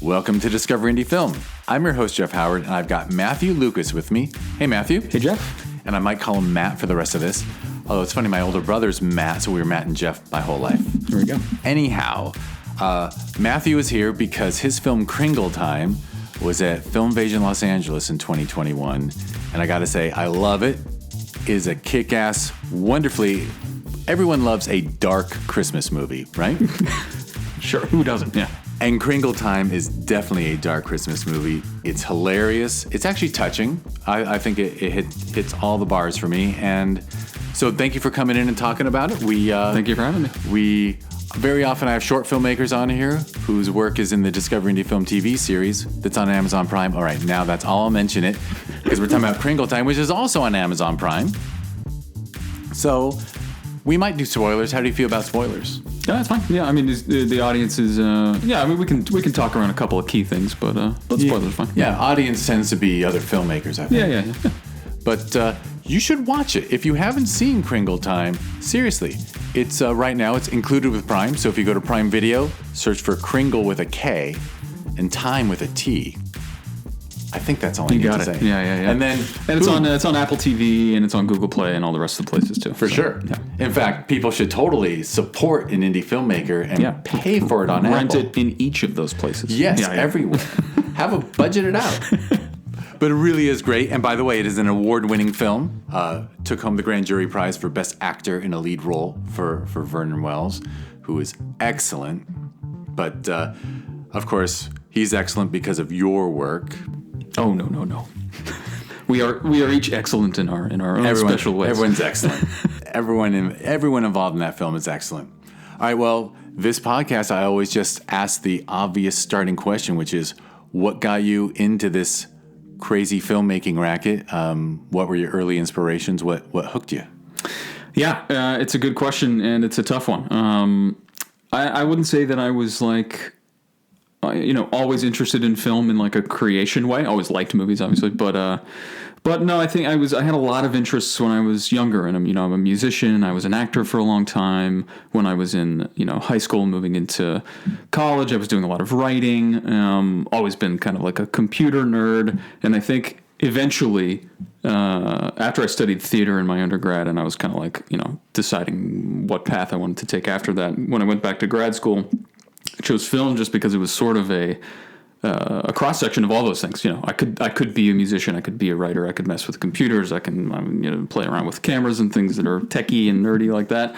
Welcome to Discover Indie Film. I'm your host, Jeff Howard, and I've got Matthew Lucas with me. Hey, Matthew. Hey, Jeff. And I might call him Matt for the rest of this. Although it's funny, my older brother's Matt, so we were Matt and Jeff my whole life. Here we go. Anyhow, Matthew is here because his film Kringle Time was at Filmvasion Los Angeles in 2021. And I gotta say, I love it. It is a kick-ass, wonderfully... Everyone loves a dark Christmas movie, right? Sure, who doesn't? Yeah. And Kringle Time is definitely a dark Christmas movie. It's hilarious. It's actually touching. I think it hits all the bars for me. And so thank you for coming in and talking about it. Thank you for having me. We very often I have short filmmakers on here whose work is in the Discover Indie Film TV series that's on Amazon Prime. All right, now that's all I'll mention it because we're talking about Kringle Time, which is also on Amazon Prime. So we might do spoilers. How do you feel about spoilers? Yeah, that's fine. Yeah, I mean, the audience is... yeah, I mean, we can talk around a couple of key things, but spoilers are fine. Yeah, audience tends to be other filmmakers, I think. Yeah. But you should watch it. If you haven't seen Kringle Time, seriously, it's right now, it's included with Prime. So if you go to Prime Video, search for Kringle with a K and Time with a T. I think that's all I need to say. Yeah. And then it's on Apple TV and it's on Google Play and all the rest of the places too. For sure. Yeah. In fact, people should totally support an indie filmmaker and pay for it on Rent Apple. it in each of those places. Yes, everywhere. Have a budget it out. But it really is great. And by the way, it is an award-winning film. Took home the Grand Jury Prize for Best Actor in a Lead Role for Vernon Wells, who is excellent. But, of course, he's excellent because of your work. Oh, no. We are each excellent in our own special ways. Everyone's excellent. Everyone involved in that film is excellent. All right, well, this podcast, I always just ask the obvious starting question, which is, what got you into this crazy filmmaking racket? What were your early inspirations? What hooked you? Yeah, it's a good question, and it's a tough one. I wouldn't say that I was like... always interested in film in like a creation way. Always liked movies, obviously, but no, I think I had a lot of interests when I was younger, and I'm a musician. I was an actor for a long time. When I was in high school, moving into college, I was doing a lot of writing. Always been kind of like a computer nerd, and I think eventually, after I studied theater in my undergrad, and I was kind of like deciding what path I wanted to take after that. When I went back to grad school, I chose film just because it was sort of a cross section of all those things. I could be a musician, I could be a writer, I could mess with computers, I can play around with cameras and things that are techie and nerdy like that.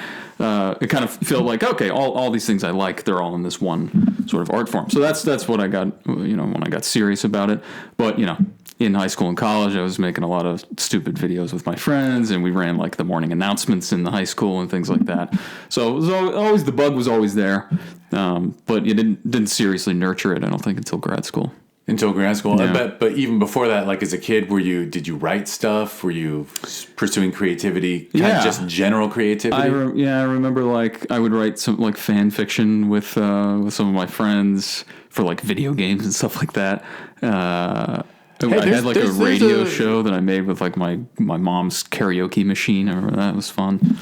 It kind of felt like okay, all these things I like, they're all in this one sort of art form. So that's what I got. When I got serious about it, but in high school and college, I was making a lot of stupid videos with my friends, and we ran like the morning announcements in the high school and things like that. So it was always the bug was always there, but you didn't seriously nurture it. I don't think until grad school. Until grad school, yeah. But even before that, like as a kid, did you write stuff? Were you pursuing creativity? Kind of just general creativity. I remember like I would write some like fan fiction with some of my friends for like video games and stuff like that. I had like a radio show that I made with like my mom's karaoke machine. I remember that. It was fun.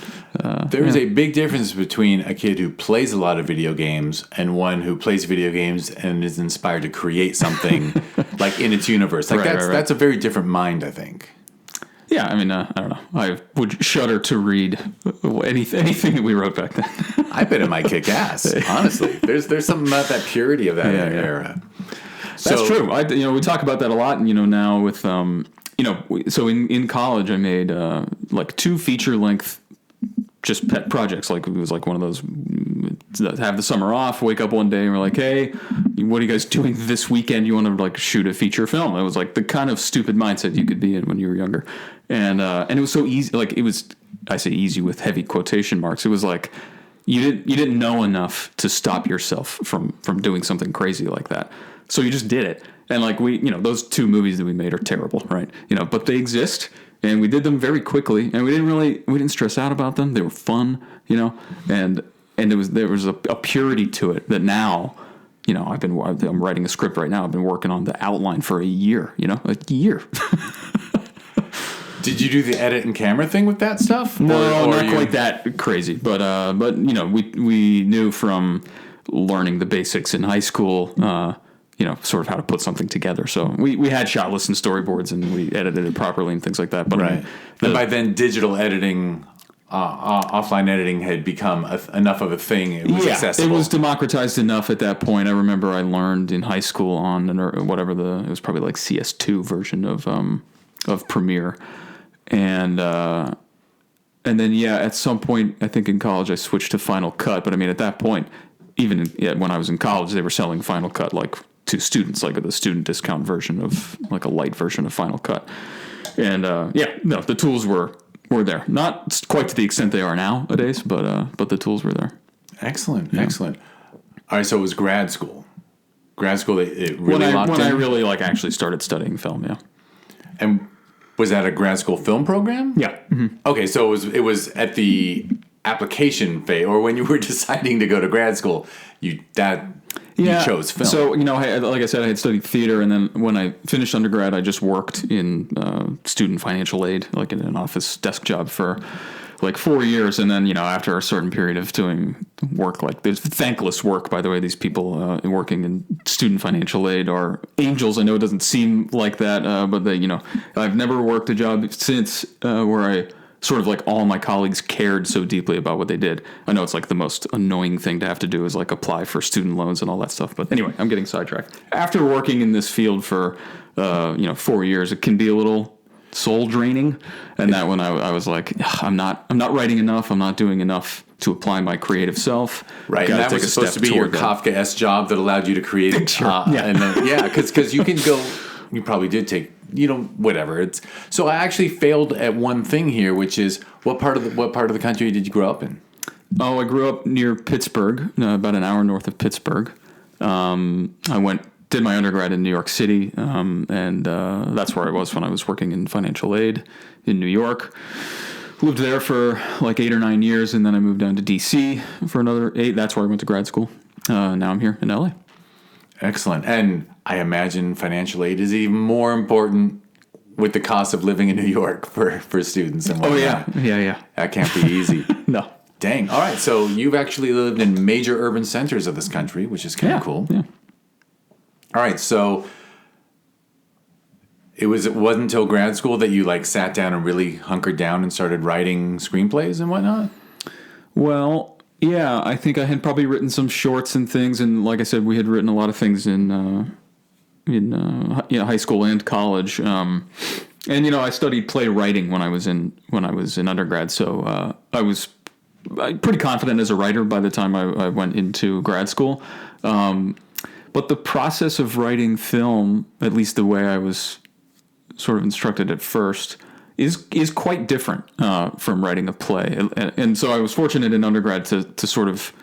There's a big difference between a kid who plays a lot of video games and one who plays video games and is inspired to create something like in its universe. Like that's a very different mind, I think. Yeah, I mean, I don't know. I would shudder to read anything that we wrote back then. I bet it might kick ass, honestly. There's something about that purity of that era. That's true. We talk about that a lot, now with, so in college I made like 2 feature-length just pet projects. Like it was like one of those, have the summer off, wake up one day and we're like, hey, what are you guys doing this weekend? You want to like shoot a feature film? It was like the kind of stupid mindset you could be in when you were younger. And it was so easy. Like it was, I say easy with heavy quotation marks. It was like, you didn't know enough to stop yourself from doing something crazy like that. So you just did it. And like those 2 movies that we made are terrible, right? But they exist and we did them very quickly and we didn't stress out about them. They were fun, and there was a purity to it that now, I'm writing a script right now. I've been working on the outline for a year, a year. Did you do the edit and camera thing with that stuff? No, not quite that crazy. But we knew from learning the basics in high school, sort of how to put something together. So we had shot lists and storyboards, and we edited it properly and things like that. But right. And by then, digital editing, offline editing had become enough of a thing. It was accessible. It was democratized enough at that point. I remember I learned in high school on whatever it was probably like CS2 version of Premiere, and then at some point I think in college I switched to Final Cut. But I mean at that point, even when I was in college, they were selling Final Cut like to students, like the student discount version of like a light version of Final Cut, and the tools were there, not quite to the extent they are nowadays, but the tools were there. Excellent. All right, so it was grad school. It really locked in? When I really actually started studying film, yeah. And was that a grad school film program? Yeah. Mm-hmm. Okay, so it was at the application phase, or when you were deciding to go to grad school, you chose film. So, like I said, I had studied theater, and then when I finished undergrad, I just worked in student financial aid, like in an office desk job for like 4 years. And then, after a certain period of doing work, like there's thankless work, by the way, these people working in student financial aid are angels. I know it doesn't seem like that, but they, I've never worked a job since where I sort of like all my colleagues cared so deeply about what they did. I know it's like the most annoying thing to have to do is like apply for student loans and all that stuff. But anyway, I'm getting sidetracked. After working in this field for, 4 years, it can be a little soul draining. And that when I was like, I'm not writing enough. I'm not doing enough to apply my creative self. Right. And that was supposed to be your Kafka-esque job that allowed you to create. Sure. Because you can go, you probably did take, whatever. So I actually failed at one thing here, which is what part of the country did you grow up in? Oh, I grew up near Pittsburgh, about an hour north of Pittsburgh. I did my undergrad in New York City, and that's where I was when I was working in financial aid in New York. Lived there for like 8 or 9 years, and then I moved down to D.C. for another 8. That's where I went to grad school. Now I'm here in L.A. Excellent. And I imagine financial aid is even more important with the cost of living in New York for students. And whatnot. Oh, yeah. That can't be easy. No. Dang. All right. So you've actually lived in major urban centers of this country, which is kind of cool. Yeah. All right. So it wasn't until grad school that you sat down and really hunkered down and started writing screenplays and whatnot? Well, yeah, I think I had probably written some shorts and things, and like I said, we had written a lot of things in high school and college. And I studied playwriting when I was in undergrad, so I was pretty confident as a writer by the time I went into grad school. But the process of writing film, at least the way I was sort of instructed at first, is quite different from writing a play. And so I was fortunate in undergrad to sort of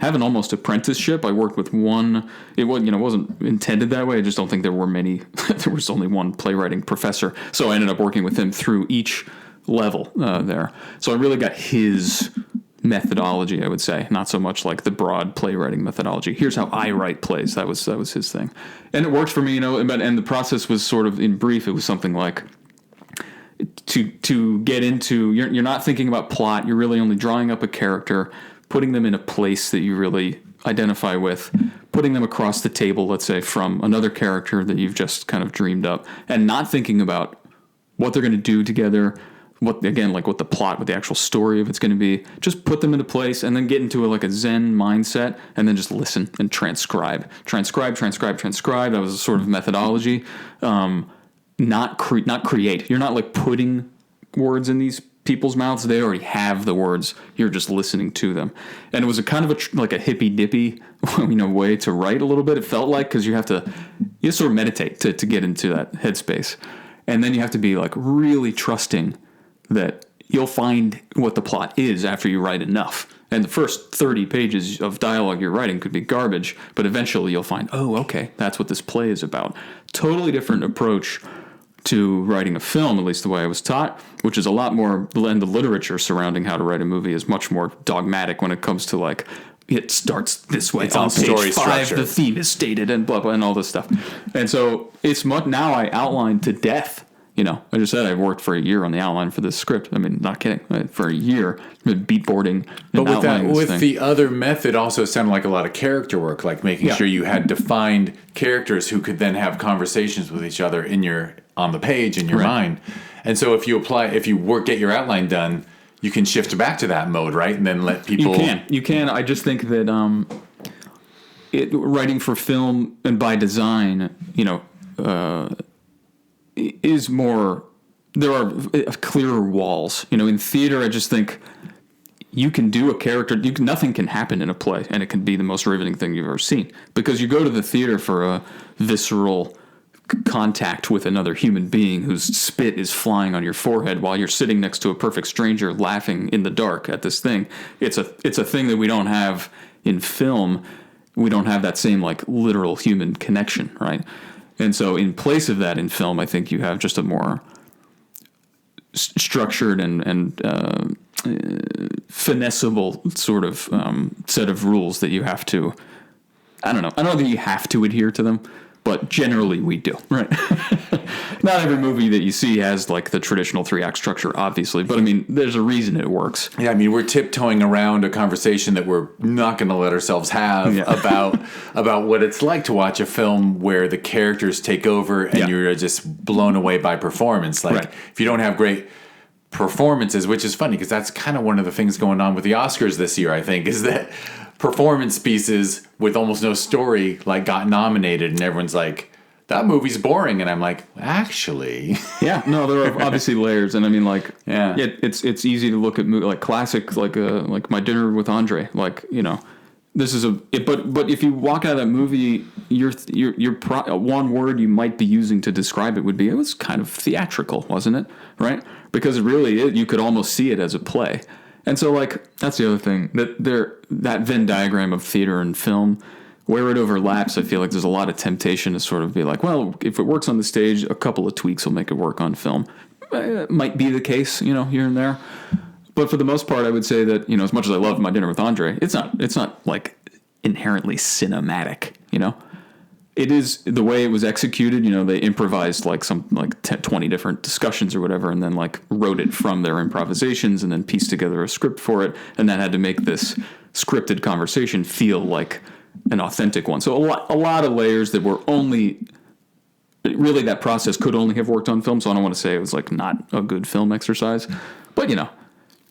have an almost apprenticeship. I worked with one. It wasn't intended that way. I just don't think there were many. There was only one playwriting professor. So I ended up working with him through each level there. So I really got his methodology, I would say, not so much like the broad playwriting methodology. Here's how I write plays. That was his thing, and it worked for me. And the process was sort of, in brief, it was something like, to get into, you're not thinking about plot. You're really only drawing up a character, putting them in a place that you really identify with, putting them across the table, let's say, from another character that you've just kind of dreamed up, and not thinking about what they're going to do together, what the plot, what the actual story of it's going to be. Just put them into place and then get into a Zen mindset and then just listen and transcribe. That was a sort of methodology. Not create. You're not putting words in these people's mouths. They already have the words. You're just listening to them. And it was a kind of a hippy dippy, way to write a little bit. It felt like, because you sort of meditate to get into that headspace. And then you have to be really trusting that you'll find what the plot is after you write enough. And the first 30 pages of dialogue you're writing could be garbage, but eventually you'll find, oh, okay, that's what this play is about. Totally different approach to writing a film, at least the way I was taught, which is a lot more, and the literature surrounding how to write a movie is much more dogmatic when it comes to it starts this way. It's on page story 5, structure. the theme is stated and blah, blah, and all this stuff. And so it's now I outline to death, I just said I worked for a year on the outline for this script. I mean, not kidding. For a year, beatboarding. But with the other method, also sounded like a lot of character work, like making sure you had defined characters who could then have conversations with each other on the page in your mind. And so if you get your outline done, you can shift back to that mode, right? And then let people. You can. I just think that writing for film and by design, is more. There are clearer walls. In theater, I just think you can do a character. Nothing can happen in a play, and it can be the most riveting thing you've ever seen, because you go to the theater for a visceral contact with another human being whose spit is flying on your forehead while you're sitting next to a perfect stranger laughing in the dark at this thing. It's a thing that we don't have in film. We don't have that same literal human connection, right? And so in place of that in film, I think you have just a more structured and finessable sort of set of rules that you have to. I don't know that you have to adhere to them, but generally we do, right? Not every movie that you see has the traditional 3-act structure, obviously, but I mean, there's a reason it works. Yeah, I mean, we're tiptoeing around a conversation that we're not going to let ourselves have about what it's like to watch a film where the characters take over and you're just blown away by performance. If you don't have great performances, which is funny because that's kind of one of the things going on with the Oscars this year, I think, is that performance pieces with almost no story got nominated, and everyone's like, that movie's boring, and I'm like, actually, there are obviously layers, and I mean, it's easy to look at classic, like My Dinner with Andre, this is but if you walk out of that movie, your one word you might be using to describe it would be, it was kind of theatrical, wasn't it? Right? Because you could almost see it as a play. And so, that's the other thing, that Venn diagram of theater and film, where it overlaps, I feel like there's a lot of temptation to sort of be like, well, if it works on the stage, a couple of tweaks will make it work on film. It might be the case, here and there. But for the most part, I would say that, as much as I love My Dinner with Andre, it's not inherently cinematic, It is the way it was executed. They improvised 20 different discussions or whatever, and then wrote it from their improvisations, and then pieced together a script for it, and that had to make this scripted conversation feel like an authentic one. So a lot of layers that were only really, that process could only have worked on film. So I don't want to say it was not a good film exercise, but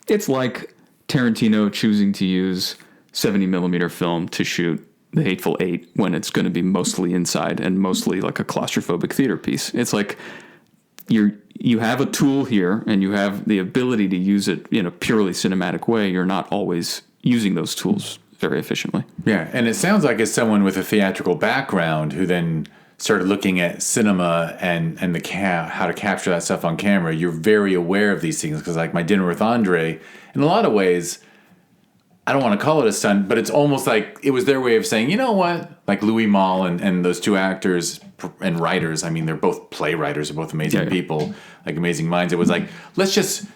it's like Tarantino choosing to use 70 millimeter film to shoot The Hateful Eight when it's going to be mostly inside and mostly like a claustrophobic theater piece. It's like you have a tool here and you have the ability to use it in a purely cinematic way. You're not always using those tools very efficiently. Yeah, and it sounds like as someone with a theatrical background who then started looking at cinema and how to capture that stuff on camera, you're very aware of these things, because like My Dinner with Andre, in a lot of ways, I don't want to call it a stunt, but it's almost like it was their way of saying, you know what, like Louis Malle and those two actors and writers, I mean, they're both playwriters, they're both amazing people, like amazing minds. It was like, let's just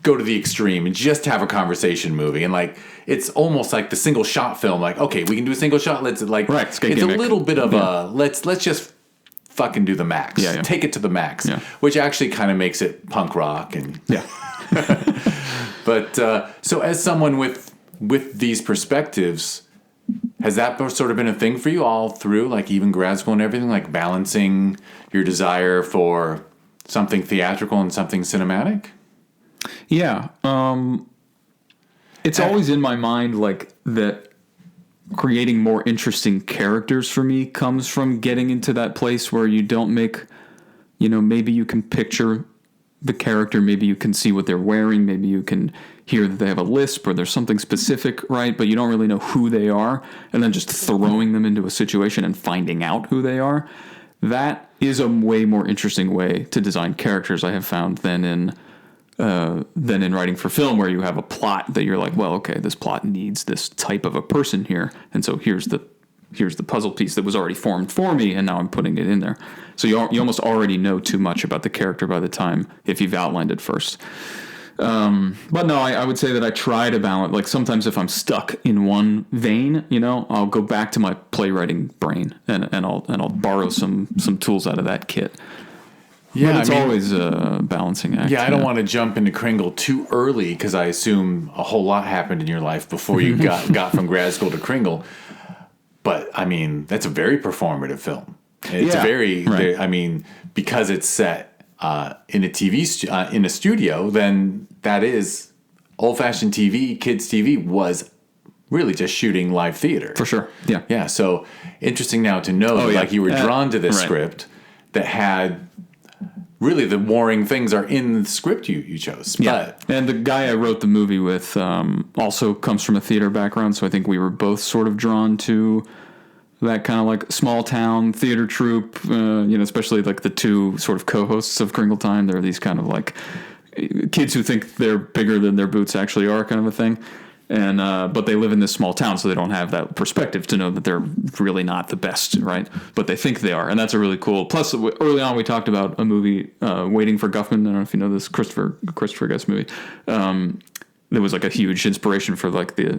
go to the extreme and just have a conversation movie. And like, it's almost like the single shot film, like, okay, we can do a single shot. Let's like, right, it's a little bit of a, let's just fucking do the max, take it to the max, which actually kind of makes it punk rock. And but so as someone with these perspectives, has that sort of been a thing for you all through, like even grad school and everything, like balancing your desire for something theatrical and something cinematic? Yeah. It's always in my mind, like, that creating more interesting characters for me comes from getting into that place where you don't make, maybe you can picture the character, maybe you can see what they're wearing, maybe you can hear that they have a lisp or there's something specific, right? But you don't really know who they are, and then just throwing them into a situation and finding out who they are. That is a way more interesting way to design characters, I have found, than in writing for film, where you have a plot that you're like, well, okay, this plot needs this type of a person here, and so here's the puzzle piece that was already formed for me, and now I'm putting it in there. So you almost already know too much about the character by the time, if you've outlined it first. But no, I would say that I try to balance. Like, sometimes if I'm stuck in one vein, I'll go back to my playwriting brain and I'll borrow some tools out of that kit. Yeah, but it's always a balancing act. Yeah, I don't want to jump into Kringle too early because I assume a whole lot happened in your life before you got from grad school to Kringle. But I mean, that's a very performative film. It's very, I mean, because it's set in a in a studio, then that is old-fashioned TV. Kids TV was really just shooting live theater for sure. Yeah, yeah. So interesting now to know, like you were drawn to this script that had. Really, the warring things are in the script you chose. Yeah, and the guy I wrote the movie with also comes from a theater background, so I think we were both sort of drawn to that kind of like small town theater troupe. Especially like the two sort of co-hosts of Kringle Time. They're these kind of like kids who think they're bigger than their boots actually are, kind of a thing. And but they live in this small town, so they don't have that perspective to know that they're really not the best, right? But they think they are, and that's a really cool. Plus, early on, we talked about a movie, Waiting for Guffman. I don't know if you know this Christopher Guest movie. That was like a huge inspiration for like the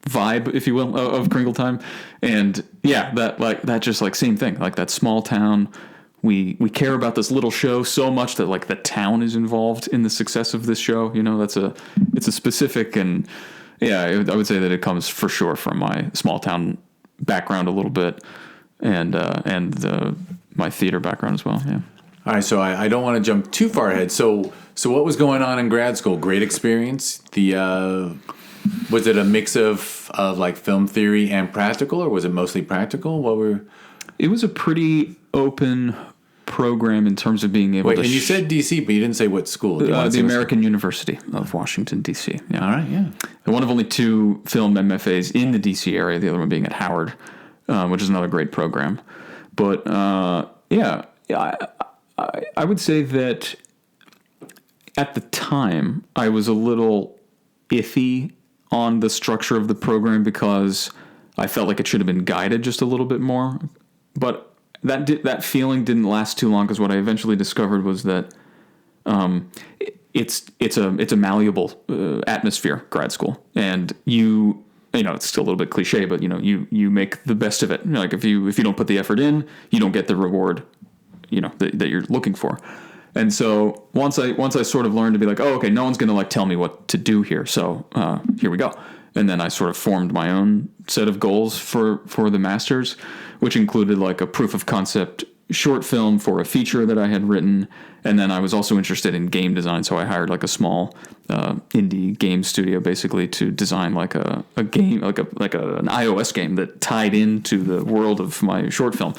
vibe, if you will, of Kringle Time. And yeah, that just like same thing, like that small town. We care about this little show so much that like the town is involved in the success of this show. It's a specific and. Yeah, I would say that it comes for sure from my small town background a little bit, and my theater background as well. Yeah. All right, so I don't want to jump too far ahead. So what was going on in grad school? Great experience. Was it a mix of like film theory and practical, or was it mostly practical? It was a pretty open program in terms of being able to... and you said D.C., but you didn't say what school. The American University of Washington, D.C. Yeah. All right, yeah. And one of only two film MFAs in the D.C. area, the other one being at Howard, which is another great program. But, I would say that at the time, I was a little iffy on the structure of the program because I felt like it should have been guided just a little bit more. But that feeling didn't last too long because what I eventually discovered was that it's a malleable atmosphere, grad school, and it's still a little bit cliche, but you make the best of it. Like if you don't put the effort in, you don't get the reward that you're looking for. And so once I sort of learned to be like, oh, okay, no one's going to like tell me what to do here, so here we go. And then I sort of formed my own set of goals for the masters, which included like a proof of concept short film for a feature that I had written. And then I was also interested in game design, so I hired like a small indie game studio basically to design like a game, like an iOS game that tied into the world of my short film.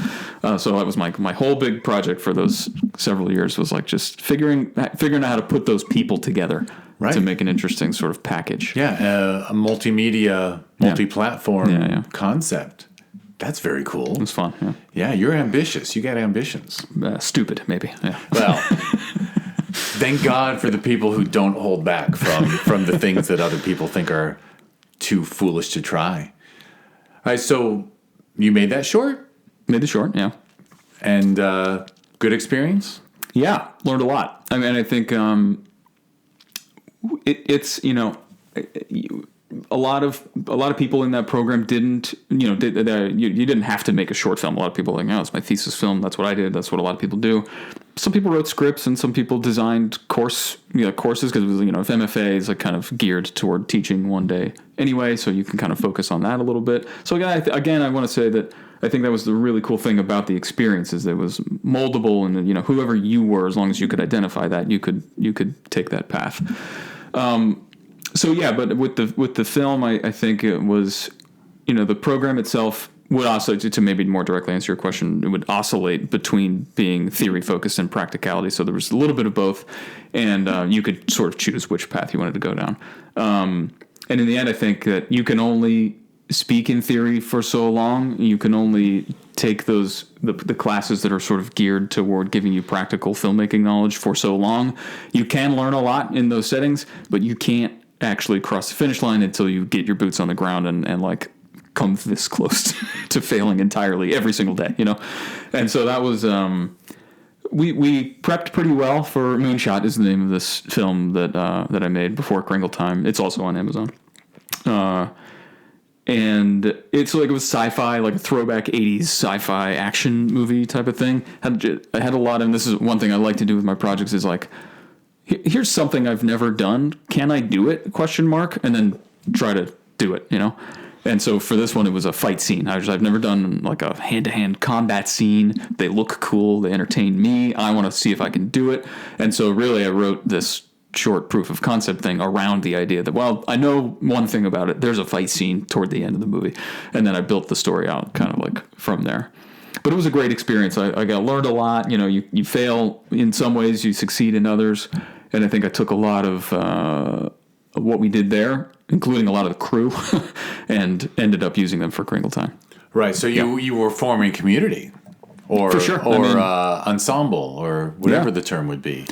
So that was my whole big project for those several years was like just figuring out how to put those people together. Right. To make an interesting sort of package. Yeah, a multimedia, multi-platform concept. That's very cool. It was fun. Yeah. Yeah, you're ambitious. You got ambitions. Stupid, maybe. Yeah. Well, thank God for the people who don't hold back from the things that other people think are too foolish to try. All right, so you made that short? Made the short, yeah. And good experience? Yeah, learned a lot. I mean, I think... It's a lot of people in that program didn't you didn't have to make a short film. A lot of people are like, it's my thesis film. That's what I did. That's what a lot of people do. Some people wrote scripts and some people designed courses because it was if MFA is like kind of geared toward teaching one day anyway, so you can kind of focus on that a little bit. So again, I want to say that I think that was the really cool thing about the experience is that it was moldable and whoever you were, as long as you could identify that, you could take that path. But with the film, I think it was, the program itself would oscillate, to maybe more directly answer your question, it would oscillate between being theory focused and practicality. So there was a little bit of both, and you could sort of choose which path you wanted to go down. And in the end, I think that you can only speak in theory for so long. You can only take the classes that are sort of geared toward giving you practical filmmaking knowledge for so long. You can learn a lot in those settings, but you can't actually cross the finish line until you get your boots on the ground and like come this close to failing entirely every single day, And so that was we prepped pretty well for Moonshot is the name of this film that I made before Kringle Time. It's also on Amazon. And it's like it was sci-fi, like a throwback 80s sci-fi action movie type of thing. I had a lot, and this is one thing I like to do with my projects is like, here's something I've never done. Can I do it? ? And then try to do it, you know? And so for this one, it was a fight scene. I've never done like a hand-to-hand combat scene. They look cool. They entertain me. I want to see if I can do it. And so really I wrote this short proof of concept thing around the idea that, well, I know one thing about it. There's a fight scene toward the end of the movie. And then I built the story out kind of like from there. But it was a great experience. I learned a lot. You know, you fail in some ways, you succeed in others. And I think I took a lot of what we did there, including a lot of the crew, and ended up using them for Kringle Time. Right. So you were forming community, or for sure, ensemble, or whatever the term would be.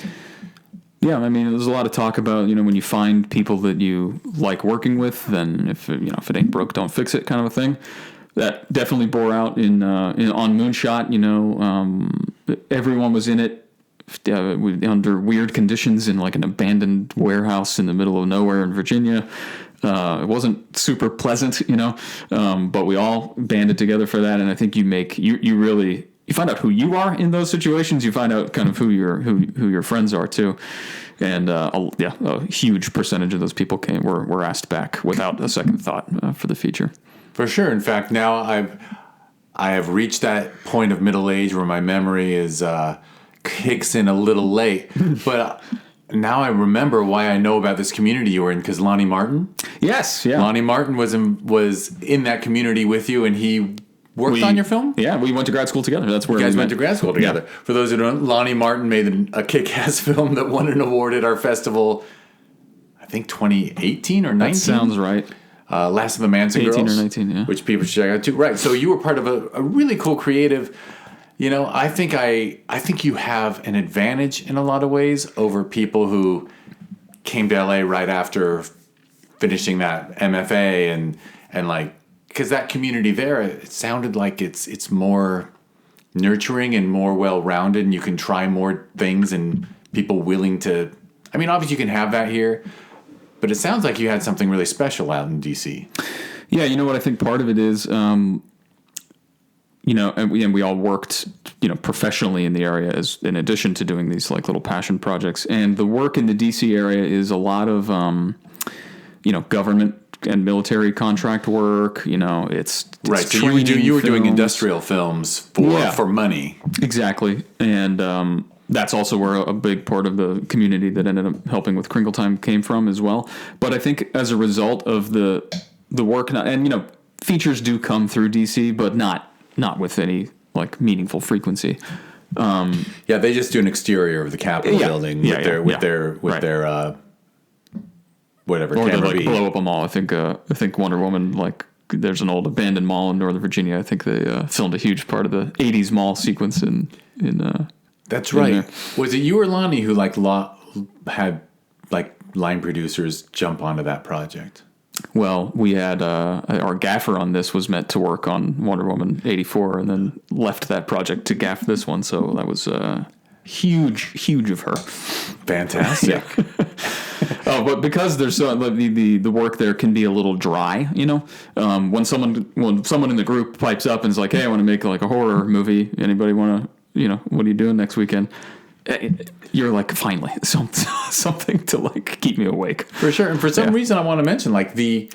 Yeah, I mean, there's a lot of talk about, you know, when you find people that you like working with, then if it ain't broke, don't fix it, kind of a thing. That definitely bore out on Moonshot. You know, everyone was in it under weird conditions in like an abandoned warehouse in the middle of nowhere in Virginia. It wasn't super pleasant, you know, but we all banded together for that. And I think you find out who you are in those situations. You find out kind of who your friends are too. And a huge percentage of those people were asked back without a second thought for the feature. For sure. In fact, now I have reached that point of middle age where my memory is kicks in a little late, but now I remember why I know about this community you were in, because Lonnie Martin. Yes, yeah. Lonnie Martin was in that community with you, and he worked on your film? Yeah, we went to grad school together. That's where you guys went to grad school together. Yeah. For those who don't, Lonnie Martin made a kick-ass film that won an award at our festival, I think 2018 or 19. That sounds right. Last of the Manson 18 Girls. or 19, yeah. Which people should check out too. Right, so you were part of a really cool creative. You know, I think you have an advantage in a lot of ways over people who came to LA right after finishing that MFA and like, because that community there, it sounded like it's more nurturing and more well-rounded, and you can try more things and people willing to. I mean, obviously you can have that here, but it sounds like you had something really special out in DC. Yeah, you know what I think part of it is. You know, and we all worked, you know, professionally in the area in addition to doing these like little passion projects. And the work in the DC area is a lot of, you know, government and military contract work. You know, it's right. So you were doing industrial films for money. Exactly. And that's also where a big part of the community that ended up helping with Kringle Time came from as well. But I think as a result of the work, and you know, features do come through DC, but not with any like meaningful frequency. Yeah, they just do an exterior of the Capitol building with their whatever or camera they like blow up a mall. I think Wonder Woman, like there's an old abandoned mall in Northern Virginia. I think they filmed a huge part of the '80s mall sequence in. That's right. Was it you or Lonnie who had like line producers jump onto that project? Well, we had our gaffer on this was meant to work on Wonder Woman 84 and then left that project to gaff this one. So that was huge of her. Fantastic. But because there's the work there can be a little dry, you know, when someone in the group pipes up and is like, hey, I want to make like a horror movie. Anybody want to, you know, what are you doing next weekend? You're like, finally, something to like keep me awake. For sure. And for some reason I want to mention like the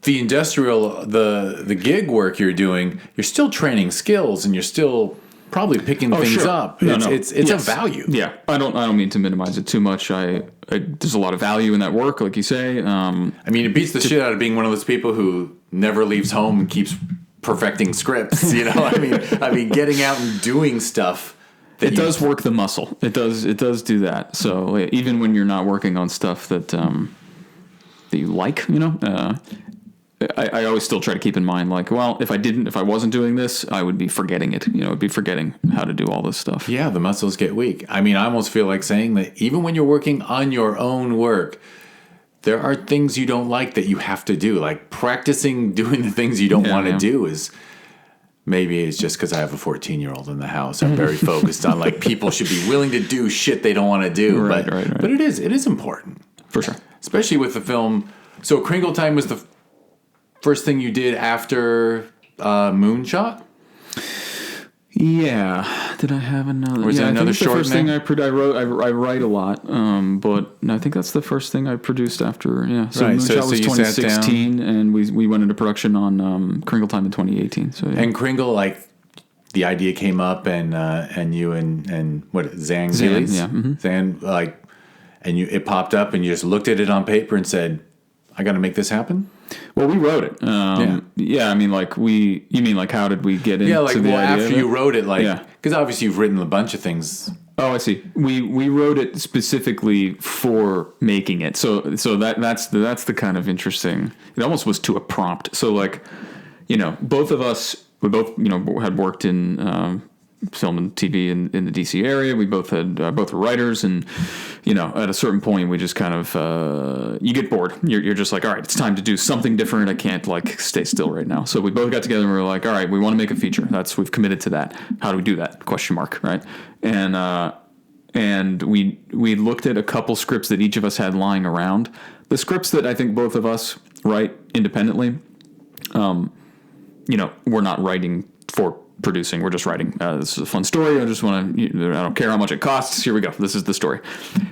industrial, the gig work you're doing, you're still training skills and you're still probably picking things up. It's a value. Yeah. I don't mean to minimize it too much. There's a lot of value in that work, like you say. I mean, it beats the shit out of being one of those people who never leaves home and keeps perfecting scripts, you know? I mean getting out and doing stuff. It does work the muscle. It does do that. So even when you're not working on stuff that you like, you know, I always still try to keep in mind, like, well, if I wasn't doing this, I would be forgetting it. You know, I'd be forgetting how to do all this stuff. Yeah, the muscles get weak. I mean, I almost feel like saying that even when you're working on your own work, there are things you don't like that you have to do. Like practicing doing the things you don't want to do is. Maybe it's just because I have a 14-year-old in the house. I'm very focused on like people should be willing to do shit they don't want to do. Right. But it is important. For sure. Especially with the film. So Kringle Time was first thing you did after Moonshot? Yeah. Did I have another? Was it another short? The first thing I wrote. I write a lot, but no, I think that's the first thing I produced after. Yeah. So right. Moonshot was 2016, and we went into production on Kringle Time in 2018. So yeah. And Kringle, like the idea came up, and you and what Zan, yeah. Mm-hmm. Zan, like, and it popped up, and you just looked at it on paper and said, "I got to make this happen." Well, we wrote it. Yeah. I mean, like you mean like how did we get into the idea? After you wrote it, like, because obviously you've written a bunch of things. Oh, I see. We wrote it specifically for making it. So that's the kind of interesting. It almost was to a prompt. So like, both of us, we both had worked in film and TV in the DC area. We both had both were writers, and at a certain point we just kind of you get bored. You're just like, all right, it's time to do something different. I can't like stay still right now. So we both got together and we were like, all right, we want to make a feature. We've committed to that. How do we do that? Question mark, right? And we looked at a couple scripts that each of us had lying around. The scripts that I think both of us write independently. We're not writing for producing. We're just writing. This is a fun story. I don't care how much it costs. Here we go. This is the story.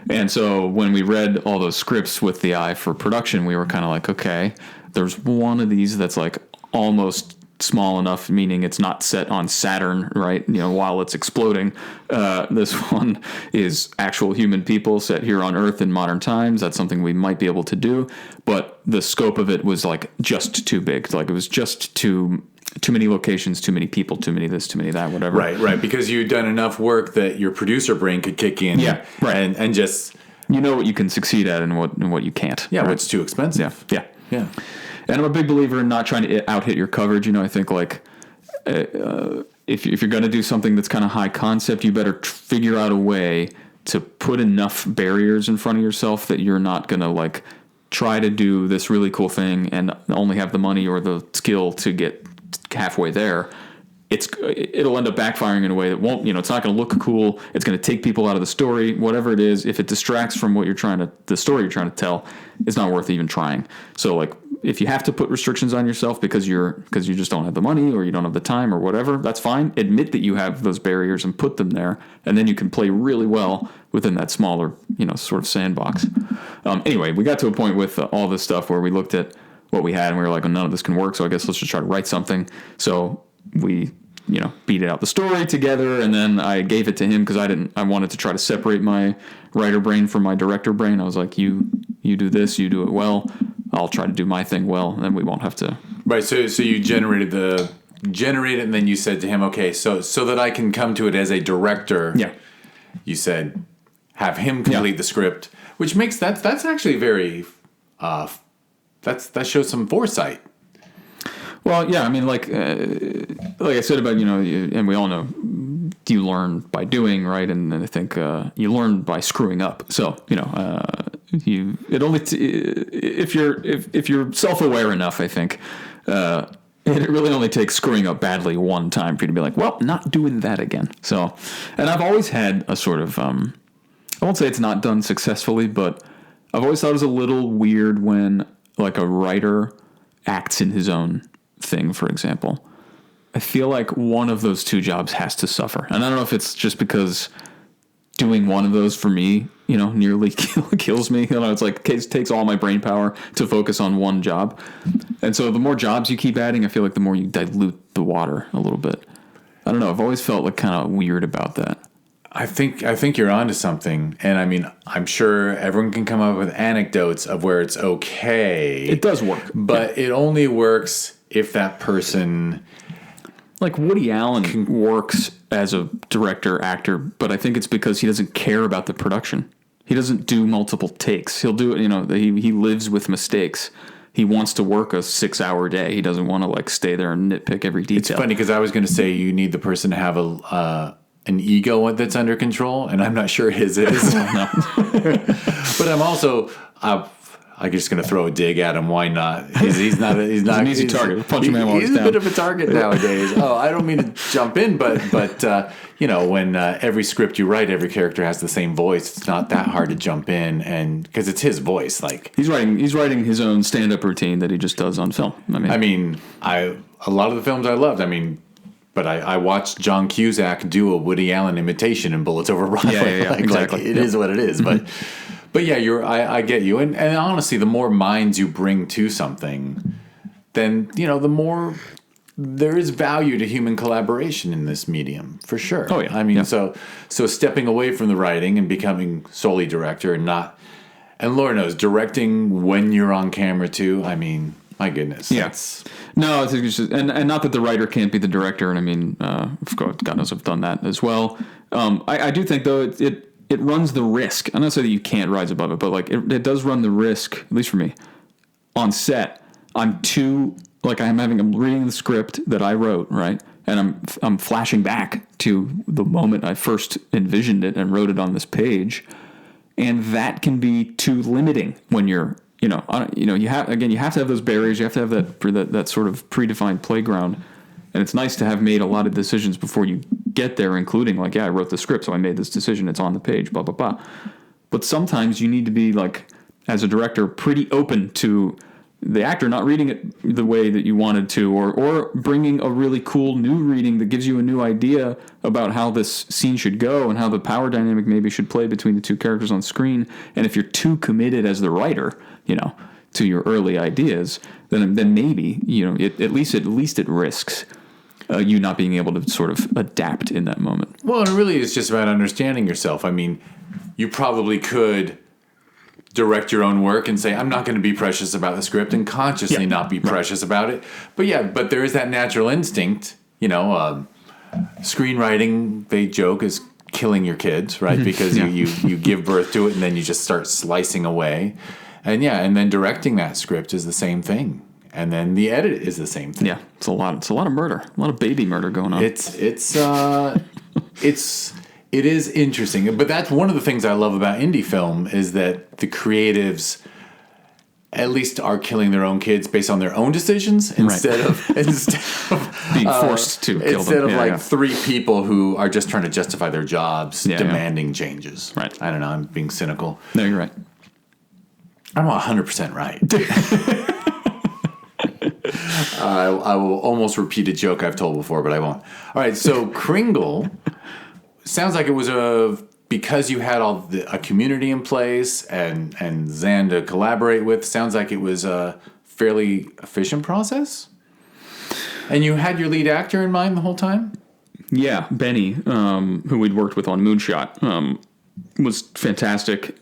And so when we read all those scripts with the eye for production, we were kind of like, okay, there's one of these that's like almost small enough, meaning it's not set on Saturn, right? While it's exploding. This one is actual human people set here on Earth in modern times. That's something we might be able to do. But the scope of it was like just too big. Like it was just too many locations, too many people, too many this, too many that, whatever. Right. Because you'd done enough work that your producer brain could kick in. Yeah, right. And just what you can succeed at and what you can't. Yeah, right? what's too expensive. Yeah. And I'm a big believer in not trying to out hit your coverage. I think like if you're going to do something that's kind of high concept, you better figure out a way to put enough barriers in front of yourself that you're not going to like try to do this really cool thing and only have the money or the skill to get halfway there. It'll end up backfiring in a way that won't, it's not going to look cool. It's going to take people out of the story, whatever it is. If it distracts from the story you're trying to tell, it's not worth even trying. So like, if you have to put restrictions on yourself because you just don't have the money or you don't have the time or whatever, that's fine. Admit that you have those barriers and put them there, and then you can play really well within that smaller, sort of sandbox. Anyway, we got to a point with all this stuff where we looked at what we had and we were like, well, none of this can work, so I guess let's just try to write something. So we beat out the story together, and then I gave it to him because I wanted to try to separate my writer brain from my director brain. I was like, you do this, you do it well, I'll try to do my thing well, and then we won't have to. Right. So you generated it, and then you said to him, okay, so that I can come to it as a director. Yeah. You said, have him complete the script, which makes that's actually very, that shows some foresight. Well, yeah, I mean, like I said about, and we all know, you learn by doing, right? And I think you learn by screwing up. So, if you're self-aware enough, I think, it really only takes screwing up badly one time for you to be like, well, not doing that again. So, and I've always had a sort of, I won't say it's not done successfully, but I've always thought it was a little weird when like a writer acts in his own thing, for example. I feel like one of those two jobs has to suffer. And I don't know if it's just because doing one of those for me, nearly kills me. It's like it takes all my brain power to focus on one job. And so the more jobs you keep adding, I feel like the more you dilute the water a little bit. I don't know. I've always felt like kind of weird about that. I think you're onto something. And I mean, I'm sure everyone can come up with anecdotes of where it's okay. It does work. But it only works if that person... Like Woody Allen works as a director, actor, but I think it's because he doesn't care about the production. He doesn't do multiple takes. He'll do it, he lives with mistakes. He wants to work a 6-hour day. He doesn't want to like stay there and nitpick every detail. It's funny because I was going to say you need the person to have an ego that's under control, and I'm not sure his is. No. But I'm also... I'm just going to throw a dig at him. Why not? He's not an easy target. Punch a man while he's he's a down. bit of a target nowadays. I don't mean to jump in, but when every script you write, every character has the same voice. It's not that hard to jump in, and because it's his voice. Like he's writing his own stand-up routine that he just does on film. A lot of the films I loved. But I watched John Cusack do a Woody Allen imitation in Bullets Over Broadway. Yeah, exactly. It is what it is. But yeah, I get you. And honestly, the more minds you bring to something, then, the more there is value to human collaboration in this medium, for sure. Oh, yeah. So stepping away from the writing and becoming solely director and Lord knows, directing when you're on camera too, my goodness. Yeah. No, it's just, and not that the writer can't be the director. And of course, God knows I've done that as well. I do think, though, it runs the risk. I'm not saying that you can't rise above it, but like it does run the risk, at least for me, on set. I'm reading the script that I wrote, right? And I'm flashing back to the moment I first envisioned it and wrote it on this page. And that can be too limiting when you're, you have to have those barriers. You have to have that sort of predefined playground. And it's nice to have made a lot of decisions before you get there, including like, I wrote the script, so I made this decision. It's on the page, blah, blah, blah. But sometimes you need to be like, as a director, pretty open to the actor not reading it the way that you wanted to, or bringing a really cool new reading that gives you a new idea about how this scene should go and how the power dynamic maybe should play between the two characters on screen. And if you're too committed as the writer, to your early ideas, then maybe, at least it risks you not being able to sort of adapt in that moment. Well, it really is just about understanding yourself. You probably could direct your own work and say, I'm not going to be precious about the script, and consciously not be precious about it. But there is that natural instinct, screenwriting, they joke, is killing your kids, right? Because you give birth to it and then you just start slicing away. And then directing that script is the same thing. And then the edit is the same thing. Yeah, it's a lot of murder, a lot of baby murder going on. It is interesting, but that's one of the things I love about indie film is that the creatives at least are killing their own kids based on their own decisions instead of being forced to kill them. Instead of three people who are just trying to justify their jobs demanding changes. Right. I don't know. I'm being cynical. No, you're right. I'm 100% right. I will almost repeat a joke I've told before, but I won't. All right, so Kringle sounds like it was because you had a community in place and Zan to collaborate with. Sounds like it was a fairly efficient process. And you had your lead actor in mind the whole time? Yeah, Benny, who we'd worked with on Moonshot, was fantastic.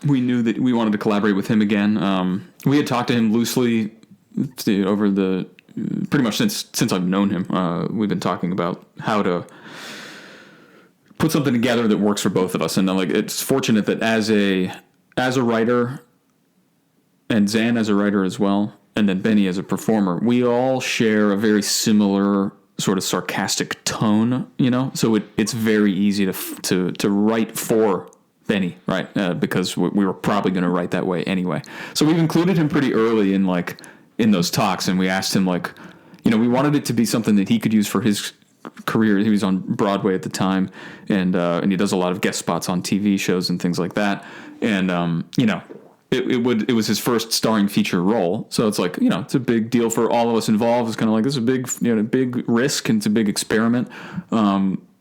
We knew that we wanted to collaborate with him again. We had talked to him loosely over the pretty much since I've known him. We've been talking about how to put something together that works for both of us, and it's fortunate that as a writer, and Zan as a writer as well, and then Benny as a performer, we all share a very similar sort of sarcastic tone, So it's very easy to write for Benny, right? Because we were probably going to write that way anyway. So we've included him pretty early in those talks, and we asked him we wanted it to be something that he could use for his career. He was on Broadway at the time, and he does a lot of guest spots on TV shows and things like that. And it was his first starring feature role, so it's it's a big deal for all of us involved. It's kind of like, this is a big risk, and it's a big experiment.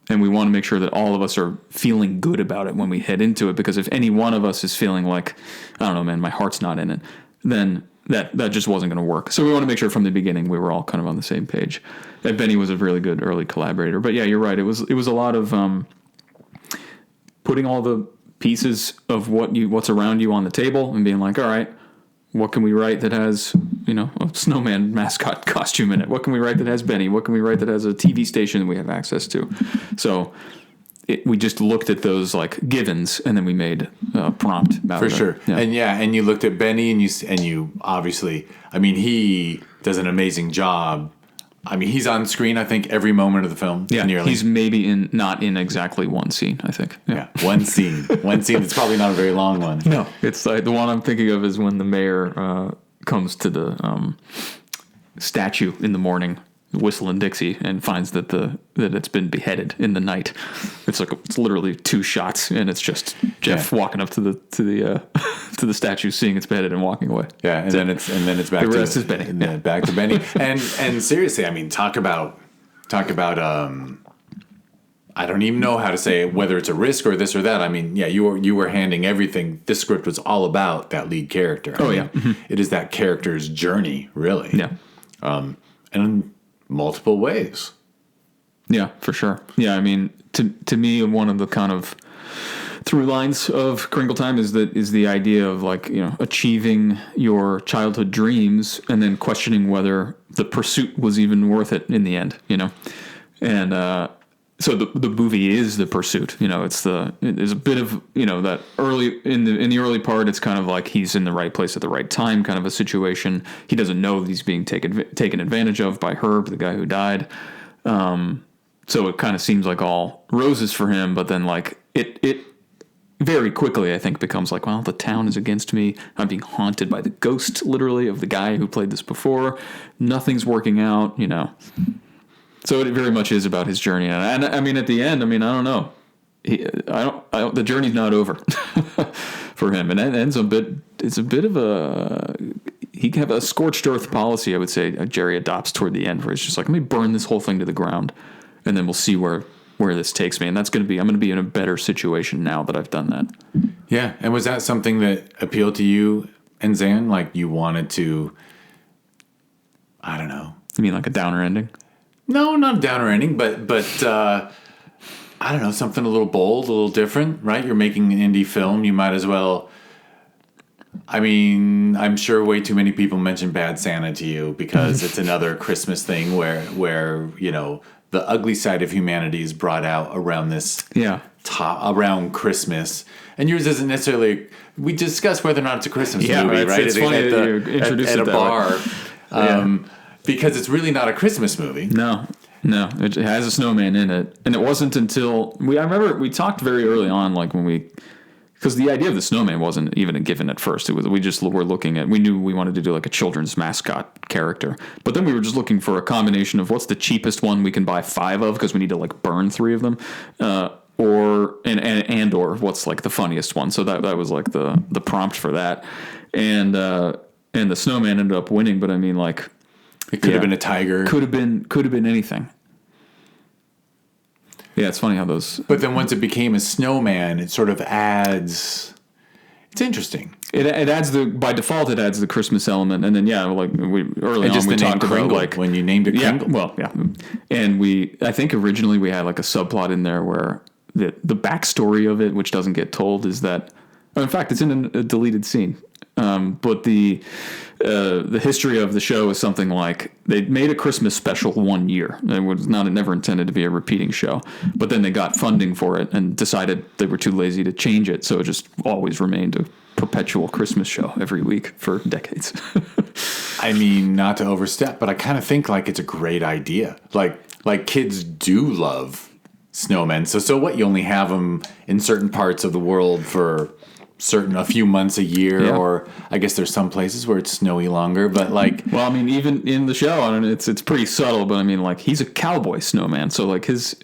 And we want to make sure that all of us are feeling good about it when we head into it, because if any one of us is feeling like, I don't know, man, my heart's not in it, then that just wasn't going to work. So we want to make sure from the beginning we were all kind of on the same page. And Benny was a really good early collaborator. But yeah, you're right. It was a lot of putting all the pieces of what's around you on the table and being like, all right, what can we write that has, a snowman mascot costume in it? What can we write that has Benny? What can we write that has a TV station that we have access to? So we just looked at those givens, and then we made a prompt out for of it. sure. Yeah. And you looked at Benny, and you obviously, he does an amazing job I mean, he's on screen, I think, every moment of the film. Yeah, nearly. he's maybe not in exactly one scene, I think. Yeah, one scene. One scene that's probably not a very long one. No, it's like the one I'm thinking of is when the mayor comes to the statue in the morning, whistling Dixie, and finds that it's been beheaded in the night. It's literally 2 shots, and it's just Jeff walking up to the to the statue, seeing it's beheaded, and walking away. Yeah, and then it's back. The rest is Benny. Yeah, back to Benny. and seriously, I mean, talk about. I don't even know how to say whether it's a risk or this or that. I mean, yeah, you were handing everything. This script was all about that lead character. It is that character's journey, really. Yeah. And in multiple ways. Yeah, for sure. Yeah, I mean, to me, one of the kind of through lines of Kringle Time is the idea of, like, you know, achieving your childhood dreams and then questioning whether the pursuit was even worth it in the end, you know? And so the movie is the pursuit, you know. There's a bit of, you know, that early in the early part, it's kind of like he's in the right place at the right time kind of a situation. He doesn't know that he's being taken advantage of by Herb, the guy who died. So it kind of seems like all roses for him, but then, like, it very quickly, I think, becomes like, well, the town is against me. I'm being haunted by the ghost, literally, of the guy who played this before. Nothing's working out, you know. So it very much is about his journey. And I mean, at the end, I mean, I don't know. The journey's not over for him. And it ends it's a bit of he can have a scorched earth policy, I would say, Jerry adopts toward the end, where he's just like, let me burn this whole thing to the ground, and then we'll see where this takes me. And I'm going to be in a better situation now that I've done that. Yeah. And was that something that appealed to you and Zan? Like, you wanted to, I don't know. You mean like a downer ending? No, not a downer ending, but I don't know, something a little bold, a little different, right? You're making an indie film. You might as well. I mean, I'm sure way too many people mention Bad Santa to you because it's another Christmas thing where, you know, the ugly side of humanity is brought out around this around Christmas. And yours isn't necessarily. We discussed whether or not it's a Christmas movie, right? It's funny that you introduced it at a bar. Way. Because it's really not a Christmas movie. No, it has a snowman in it, and it wasn't until I remember we talked very early on, like because the idea of the snowman wasn't even a given at first. It was we were looking at, we knew we wanted to do like a children's mascot character, but then we were just looking for a combination of what's the cheapest one we can buy 5 of because we need to like burn 3 of them, or what's like the funniest one. So that was like the prompt for that, and the snowman ended up winning. But I mean, like. It could have been a tiger. Could have been anything. Yeah, it's funny how those. But then once it became a snowman, it sort of adds. It's interesting. It adds by default it adds the Christmas element, and then like we talked about like when you named it Kringle. And I think originally we had like a subplot in there where the backstory of it, which doesn't get told, is that. In fact, it's in a deleted scene. But the history of the show is something like they made a Christmas special one year. It was never intended to be a repeating show. But then they got funding for it and decided they were too lazy to change it. So it just always remained a perpetual Christmas show every week for decades. I mean, not to overstep, but I kind of think like it's a great idea. Like kids do love snowmen. So what? You only have them in certain parts of the world for a few months a year, or I guess there's some places where it's snowy longer, but like. Well, I mean, even in the show, I don't know, it's pretty subtle, but I mean, like, he's a cowboy snowman, so like he's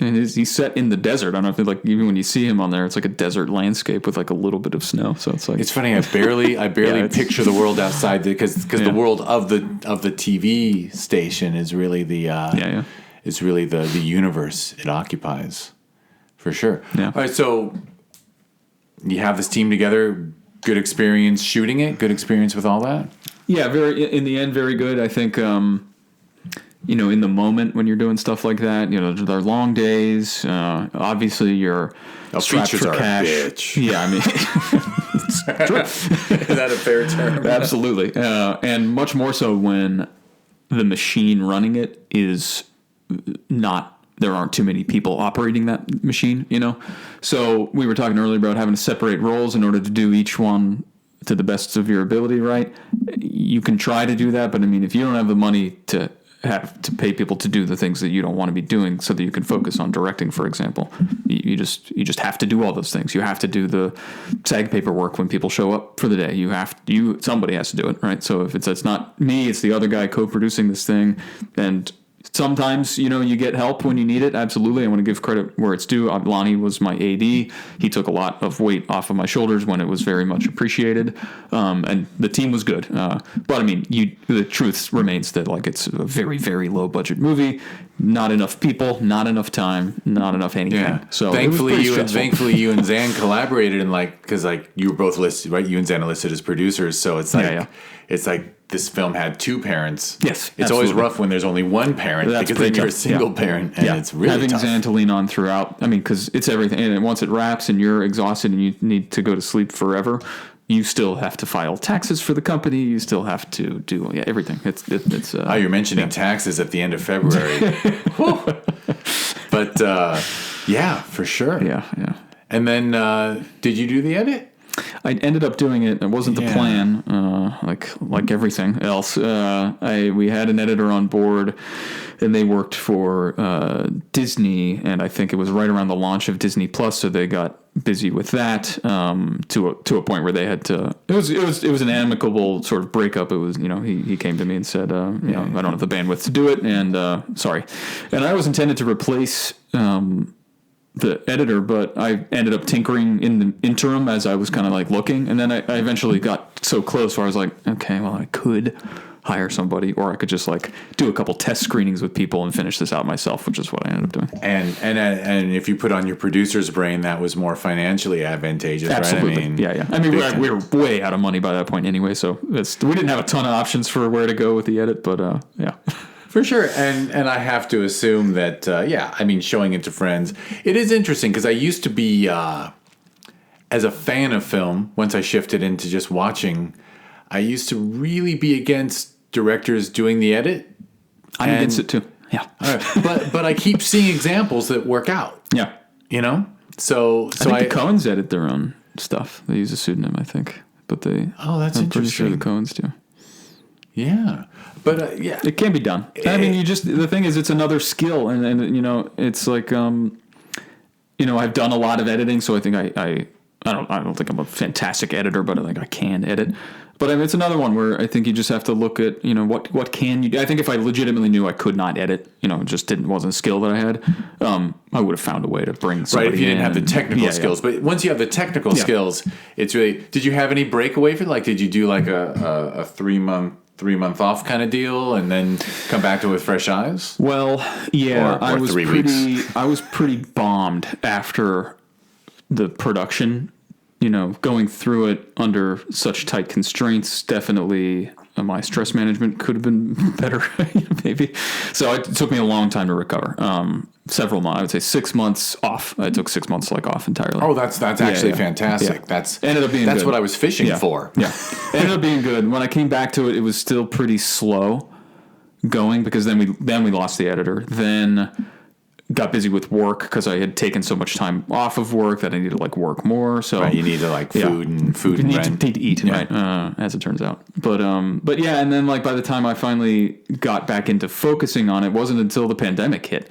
set in the desert. I don't know if like even when you see him on there, it's like a desert landscape with like a little bit of snow. So it's like. It's funny. I barely picture the world outside because the world of the TV station is really is really the universe it occupies, for sure. Yeah. All right, so. You have this team together, good experience shooting it, good experience with all that? Yeah, in the end, very good. I think, in the moment when you're doing stuff like that, there are long days. Obviously, you're strapped for cash. Bitch. Yeah, I mean, it's true. Is that a fair term? Absolutely. And much more so when the machine running it is not. There aren't too many people operating that machine, So we were talking earlier about having to separate roles in order to do each one to the best of your ability, right? You can try to do that, but I mean, if you don't have the money to have to pay people to do the things that you don't want to be doing so that you can focus on directing, for example. You just have to do all those things. You have to do the SAG paperwork when people show up for the day. Somebody has to do it, right? So if it's not me, it's the other guy co-producing this thing. And sometimes, you get help when you need it. Absolutely. I want to give credit where it's due. Lonnie was my AD. He took a lot of weight off of my shoulders when it was very much appreciated. And the team was good. But I mean, the truth remains that like it's a very, very low budget movie. Not enough people, not enough time, not enough anything. Yeah. So thankfully you and Zan collaborated and because you were both listed, right? You and Zan are listed as producers. So it's like, it's like this film had two parents. Yes. It's always rough when there's only one parent because then you're a single parent and it's really having tough. Zan to lean on throughout. I mean, because it's everything. And once it wraps and you're exhausted and you need to go to sleep forever, you still have to file taxes for the company. You still have to do everything. It's. You're mentioning taxes at the end of February. But yeah, for sure. Yeah. And then did you do the edit? I ended up doing it. It wasn't the plan, like everything else. We had an editor on board, and they worked for Disney, and I think it was right around the launch of Disney Plus, so they got busy with that to a point where they had to. It was an amicable sort of breakup. It was he came to me and said I don't have the bandwidth to do it, and sorry, and I was intended to replace. The editor, but I ended up tinkering in the interim as I was kind of like looking, and then I eventually got so close where I was like, okay, well, I could hire somebody, or I could just like do a couple test screenings with people and finish this out myself, which is what I ended up doing. And if you put on your producer's brain, that was more financially advantageous, absolutely. Right? Yeah. I mean, we were way out of money by that point anyway, so we didn't have a ton of options for where to go with the edit, but yeah. For sure, and I have to assume that, showing it to friends, it is interesting, because I used to be, as a fan of film, once I shifted into just watching, I used to really be against directors doing the edit. I'm against it too, yeah. But I keep seeing examples that work out. Yeah. So I think the Coens edit their own stuff. They use a pseudonym, I think, but they... Oh, that's interesting. I'm pretty sure the Coens do. Yeah. But it can be done. I mean, the thing is, it's another skill, and it's like, I've done a lot of editing, so I think I don't think I'm a fantastic editor, but I think I can edit. But I mean, it's another one where I think you just have to look at, what can you do? I think if I legitimately knew I could not edit, it just wasn't a skill that I had, I would have found a way to bring somebody in. Right, if you didn't have the technical skills. But once you have the technical skills, it's really, did you have any breakaway for it? Like, did you do like a 3-month off kind of deal and then come back to it with fresh eyes? Well, yeah, or I was pretty bombed after the production, going through it under such tight constraints. Definitely my stress management could have been better, maybe. So it took me a long time to recover. Several months, I would say 6 months off. I took 6 months off entirely. Oh, that's actually fantastic. Yeah. Ended up being that's good. What I was fishing for. Yeah, ended up being good. When I came back to it, it was still pretty slow going because then we lost the editor. Then got busy with work because I had taken so much time off of work that I needed to work more. So you need to food and rent. Need to eat, right? As it turns out. But yeah, and then by the time I finally got back into focusing on it, wasn't until the pandemic hit.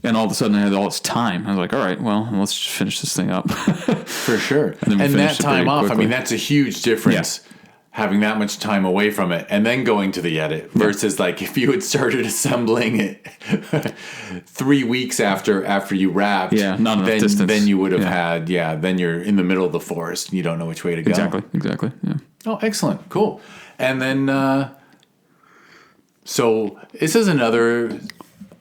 And all of a sudden I had all this time. I was like, all right, well, let's just finish this thing up. For sure. And that time off, quickly. I mean, that's a huge difference. Yeah. Having that much time away from it and then going to the edit versus if you had started assembling it 3 weeks after you wrapped, not enough distance. Then you would have had, then you're in the middle of the forest. You don't know which way to go. Exactly. Yeah. Oh, excellent. Cool. And then, so this is another,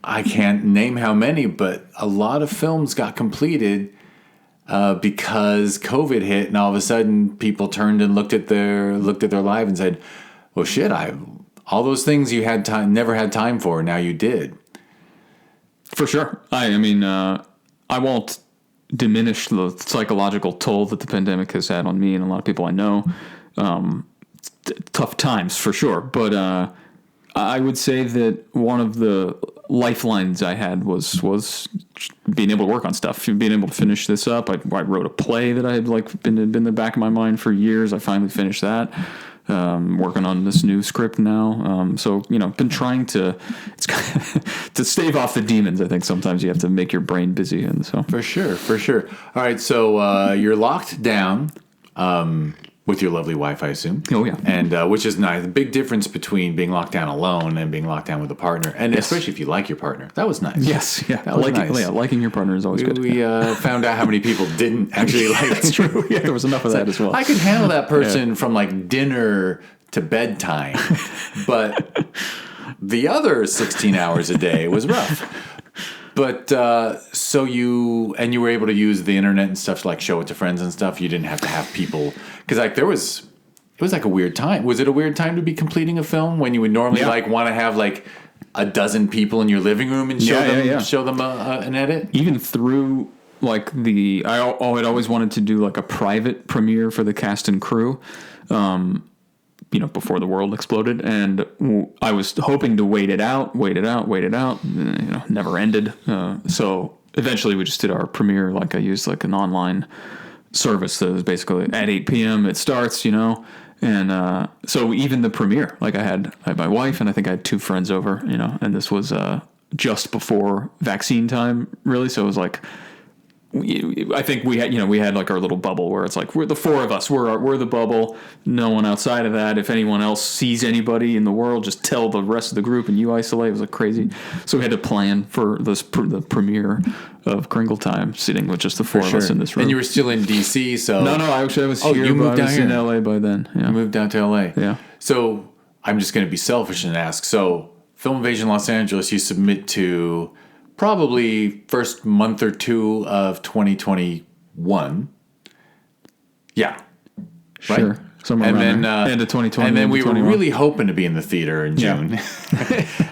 I can't name how many, but a lot of films got completed because COVID hit, and all of a sudden people turned and looked at their life and said, "Well, shit! All those things you never had time for. Now you did." For sure. I mean, I won't diminish the psychological toll that the pandemic has had on me and a lot of people I know. Tough times for sure, but I would say that one of the lifelines I had was being able to work on stuff, being able to finish this up. I wrote a play that I had been in the back of my mind for years. I finally finished that. working on this new script now. So, been trying to to stave off the demons. I think sometimes you have to make your brain busy. And so For sure. All right. So you're locked down with your lovely wife, I assume. Oh, yeah. And which is nice. The big difference between being locked down alone and being locked down with a partner. And especially if you like your partner. That was nice. yes, yeah, That was nice. liking your partner is always good. We found out how many people didn't actually like That's true. Yeah, there was enough of that as well. I could handle that person from like dinner to bedtime, but the other 16 hours a day was rough. But so you were able to use the internet and stuff to like show it to friends and stuff. You didn't have to have people because like it was like a weird time. Was it a weird time to be completing a film when you would normally like want to have like a dozen people in your living room and show them an edit? Even through like I had always wanted to do like a private premiere for the cast and crew. Before the world exploded, and I was hoping to wait it out, never ended. So eventually we just did our premiere. Like I used like an online service that was basically at 8 p.m. it starts, and so even the premiere, like I had my wife and I think I had 2 friends over, and this was just before vaccine time, really. So it was like, I think we had like our little bubble where it's like we're the 4 of us, we're the bubble, no one outside of that. If anyone else sees anybody in the world, just tell the rest of the group and you isolate. It was like crazy. So we had to plan for the premiere of Kringle Time, sitting with just the 4 of us in this room. And you were still in DC, so no, actually I was here. You moved I down was here in LA by then. Yeah. You moved down to LA. Yeah. So I'm just going to be selfish and ask. So Film Invasion Los Angeles, you submit to probably first month or 2 of 2021. Yeah. Sure. Right? Somewhere and around then there. End of 2020. And then we were really hoping to be in the theater in June.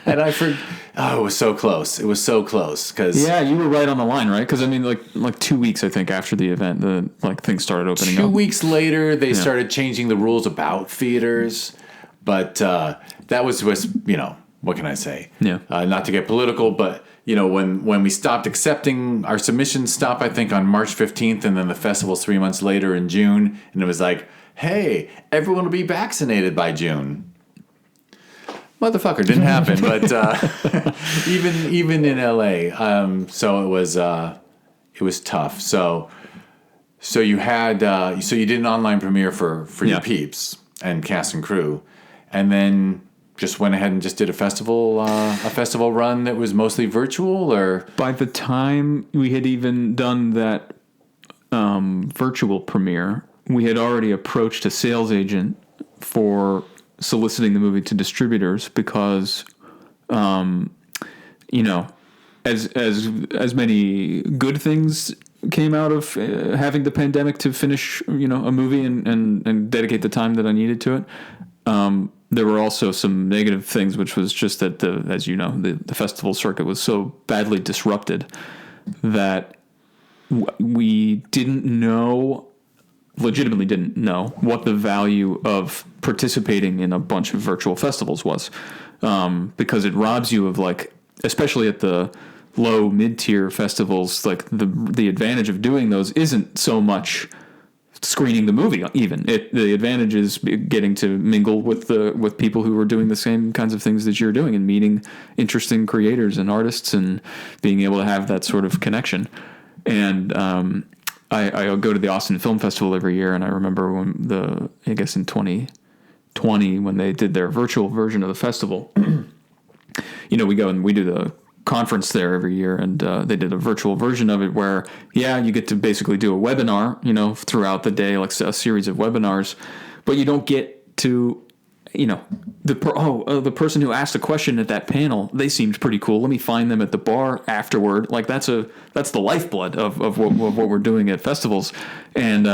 And I forgot. Oh, it was so close. It was so close because you were right on the line, right? Because I mean, like 2 weeks, I think, after the event, things started opening up. 2 weeks later, they started changing the rules about theaters, but that was what can I say? Yeah. Not to get political, but when we stopped accepting our submissions, I think on March 15th, and then the festival's 3 months later in June, and it was like, hey, everyone will be vaccinated by June. Motherfucker, didn't happen, but even in LA, so it was tough. So you had so you did an online premiere for your peeps and cast and crew, and then just went ahead and just did a festival run that was mostly virtual. Or by the time we had even done that virtual premiere, we had already approached a sales agent for soliciting the movie to distributors because, as many good things came out of having the pandemic to finish, a movie and dedicate the time that I needed to it. There were also some negative things, which was just that the festival circuit was so badly disrupted that we legitimately didn't know what the value of participating in a bunch of virtual festivals was, because it robs you of especially at the low mid-tier festivals, like the advantage of doing those isn't so much screening the movie. Even the advantage is getting to mingle with people who are doing the same kinds of things that you're doing and meeting interesting creators and artists and being able to have that sort of connection. And I go to the Austin Film Festival every year, and I remember when I guess in 2020 when they did their virtual version of the festival, we go and we do the conference there every year, and they did a virtual version of it where, you get to basically do a webinar, throughout the day, like a series of webinars, but you don't get to, the person who asked a question at that panel, they seemed pretty cool. Let me find them at the bar afterward. Like that's the lifeblood of what we're doing at festivals, and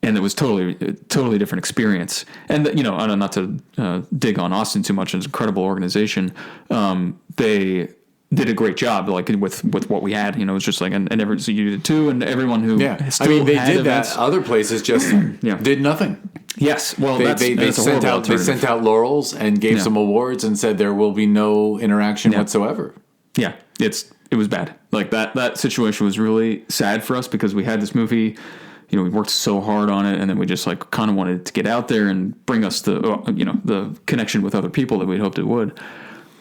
it was totally different experience. And not to dig on Austin too much, it's an incredible organization. They did a great job, with what we had. It was just like, and so you did too, and everyone who they did events, that. Other places just did nothing. Yes, well, they sent out laurels and gave some awards and said there will be no interaction whatsoever. Yeah, it was bad. Like that situation was really sad for us because we had this movie, we worked so hard on it, and then we just like kind of wanted to get out there and bring us the connection with other people that we'd hoped it would.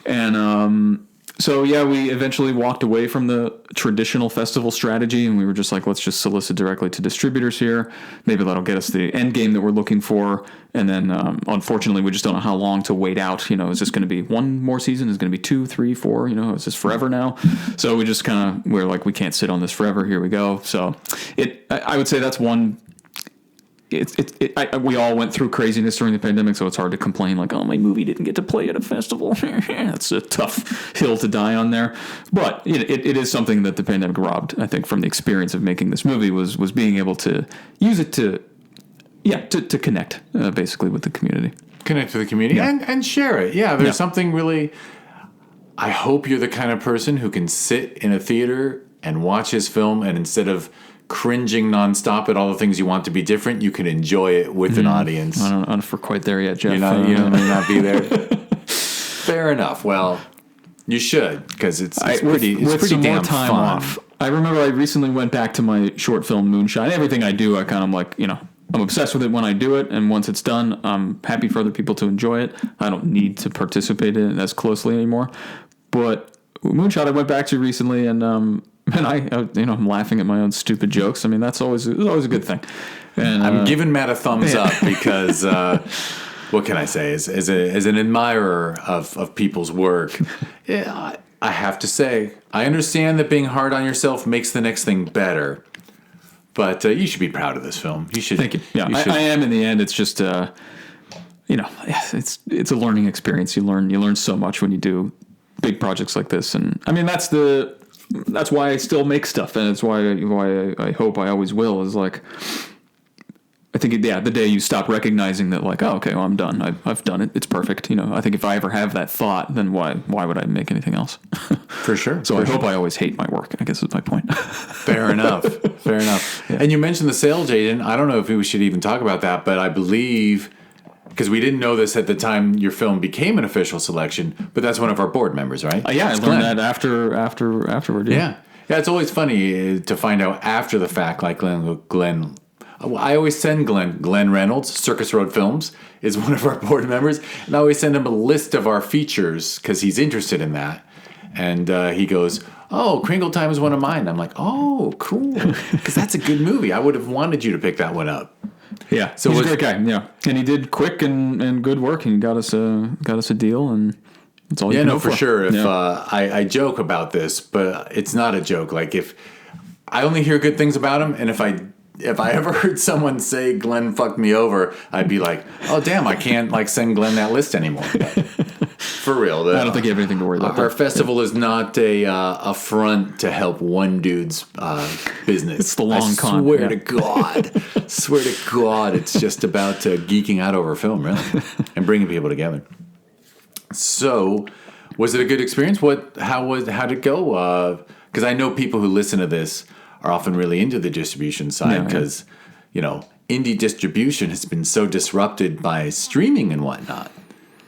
And so yeah, we eventually walked away from the traditional festival strategy, and we were just like, let's just solicit directly to distributors here. Maybe that'll get us the end game that we're looking for. And then unfortunately, we just don't know how long to wait out. Is this going to be one more season? Is it going to be 2, 3, 4? Is this forever now? So we just we're like, we can't sit on this forever. Here we go. So I would say that's one. We all went through craziness during the pandemic, so it's hard to complain like, oh, my movie didn't get to play at a festival. That's a tough hill to die on there. But it is something that the pandemic robbed, I think, from the experience of making this movie was being able to use it to connect basically with the community. Connect with the community and share it. Yeah, there's something really... I hope you're the kind of person who can sit in a theater and watch his film, and instead of cringing nonstop at all the things you want to be different, you can enjoy it with an audience. I don't know if we're quite there yet, Jeff. You may not be there. Fair enough. Well, you should, because it's pretty damn fun. Off. I remember I recently went back to my short film Moonshine. Everything I do, I kind of like, I'm obsessed with it when I do it, and once it's done, I'm happy for other people to enjoy it. I don't need to participate in it as closely anymore. But Moonshot I went back to recently, and I'm laughing at my own stupid jokes. I mean, that's always a good thing. And I'm giving Matt a thumbs up because what can I say? As an admirer of people's work, I have to say I understand that being hard on yourself makes the next thing better. But you should be proud of this film. You should. Thank you. Yeah, I am. In the end, it's just it's a learning experience. You learn so much when you do big projects like this, and I mean that's why I still make stuff, and it's why I hope I always will. Is like, I think the day you stop recognizing that, like, oh, okay, well, I'm done. I've done it. It's perfect. I think if I ever have that thought, then why would I make anything else? For sure. So I hope I always hate my work, I guess is my point. Fair enough. Yeah. And you mentioned the sales agent. I don't know if we should even talk about that, but I believe, because we didn't know this at the time your film became an official selection, but that's one of our board members, right? I learned that afterward. Yeah. It's always funny to find out after the fact, like Glenn. I always send Glenn Reynolds, Circus Road Films, is one of our board members, and I always send him a list of our features because he's interested in that. And he goes, oh, Kringle Time is one of mine. I'm like, oh, cool, because that's a good movie. I would have wanted you to pick that one up. Yeah, so he's a great guy. Yeah, and he did quick and good work, and he got us a deal, and that's all. For sure. If I joke about this, but it's not a joke. Like, if I only hear good things about him, and if I ever heard someone say Glenn fucked me over, I'd be like, oh damn, I can't send Glenn that list anymore. But for real, I don't think you have anything to worry about. Our festival is not a front to help one dude's business. It's the long con. Swear to God, it's just about geeking out over film, really, and bringing people together. So, was it a good experience? How did it go? Because I know people who listen to this are often really into the distribution side because, indie distribution has been so disrupted by streaming and whatnot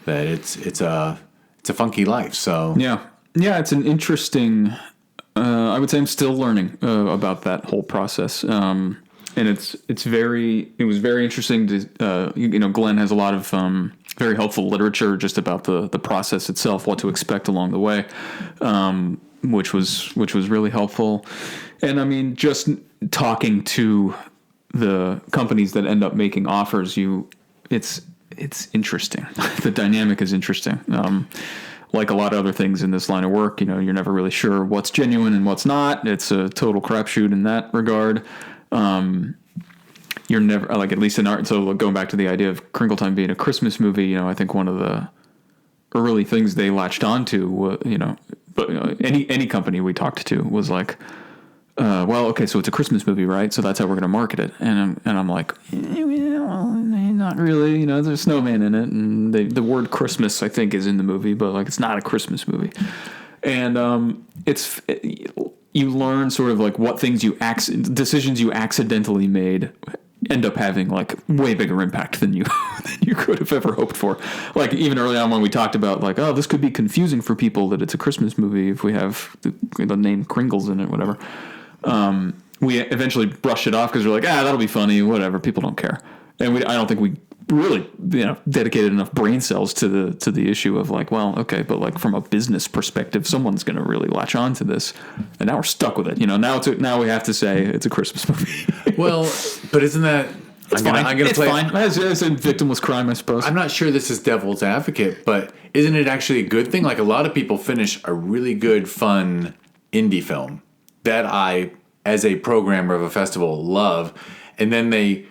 that it's a funky life. So yeah, it's an interesting. I would say I'm still learning about that whole process, and it was very interesting to Glenn has a lot of very helpful literature just about the process itself, what to expect along the way, which was really helpful. And I mean, just talking to the companies that end up making offers, it's interesting. The dynamic is interesting. Like a lot of other things in this line of work, you're never really sure what's genuine and what's not. It's a total crapshoot in that regard. You're never, like, at least in art. So going back to the idea of Kringle Time being a Christmas movie, I think one of the early things they latched onto, any company we talked to was like, well, okay, so it's a Christmas movie, right? So that's how we're going to market it. And I'm like, not really. There's a snowman in it, and the word Christmas, I think, is in the movie, but like it's not a Christmas movie. And you learn sort of like what things decisions you accidentally made end up having like way bigger impact than you could have ever hoped for. Like even early on when we talked about like, oh, this could be confusing for people that it's a Christmas movie if we have the name Kringles in it, whatever. we eventually brushed it off because we're like, that'll be funny, whatever. People don't care, and I don't think we really dedicated enough brain cells to the issue of like, well, okay, but like from a business perspective, someone's going to really latch on to this, and now we're stuck with it. Now we have to say it's a Christmas movie. Well, but isn't that? It's fine. As a victimless crime, I suppose. I'm not sure this is devil's advocate, but isn't it actually a good thing? Like a lot of people finish a really good, fun indie film that I, as a programmer of a festival, love, and then they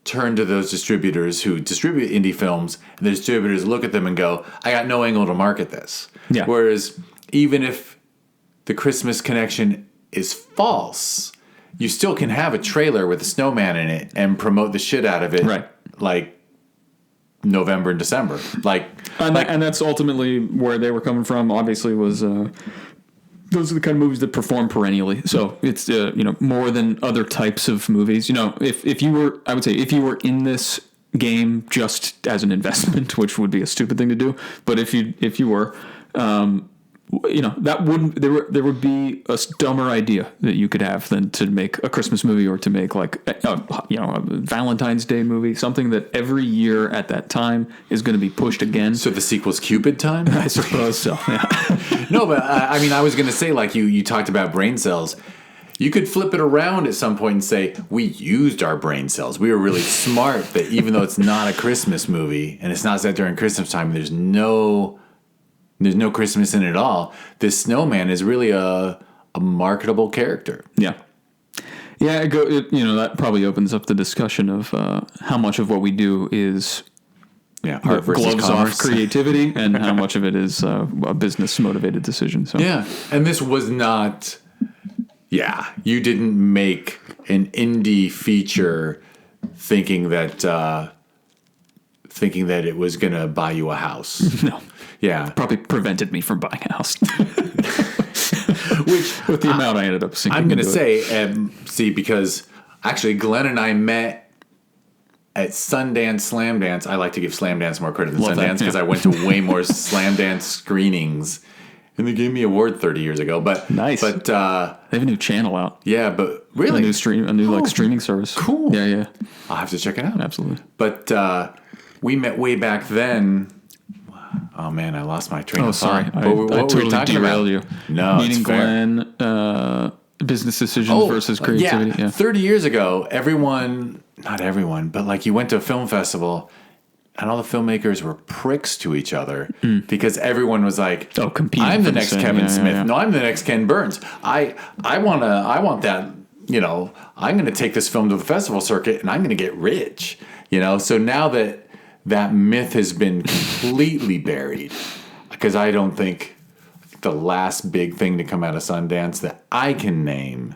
turn to those distributors who distribute indie films, and the distributors look at them and go, I got no angle to market this. Yeah. Whereas even if the Christmas connection is false, you still can have a trailer with a snowman in it and promote the shit out of it. Right. Like November and December. And that's ultimately where they were coming from, obviously, was those are the kind of movies that perform perennially. So it's more than other types of movies. If you were in this game just as an investment, which would be a stupid thing to do, but if you were, that wouldn't there would be a dumber idea that you could have than to make a Christmas movie or to make like a Valentine's Day movie, something that every year at that time is going to be pushed again. So the sequel's Cupid Time? I suppose so. Yeah. No, but I was going to say, like you talked about brain cells. You could flip it around at some point and say, we used our brain cells. We were really smart that even though it's not a Christmas movie and it's not set during Christmas time, there's no Christmas in it at all. This snowman is really a marketable character. Yeah. Yeah, that probably opens up the discussion of how much of what we do is art versus gloves commerce. Off creativity and how much of it is a business-motivated decision. So. Yeah, and this was not... Yeah, you didn't make an indie feature thinking that it was going to buy you a house. No. Yeah. Probably prevented me from buying a house. Which, with the amount I ended up sinking. I'm going to say, because actually Glenn and I met at Sundance Slam Dance. I like to give Slam Dance more credit than Sundance because I went to way more Slam Dance screenings. And they gave me an award 30 years ago. But nice. But they have a new channel out. Yeah, but really? A new streaming service. Cool. Yeah. I'll have to check it out. Absolutely. But we met way back then. Oh man, I lost my train of thought. Sorry. I totally derailed you. No, Meeting Glenn, business decisions versus creativity. Yeah. 30 years ago, not everyone, but like you went to a film festival and all the filmmakers were pricks to each other because everyone was like, competing. I'm the next Kevin Smith. Yeah. No, I'm the next Ken Burns. I want that, I'm going to take this film to the festival circuit and I'm going to get rich, So now that myth has been completely buried because I don't think the last big thing to come out of Sundance that I can name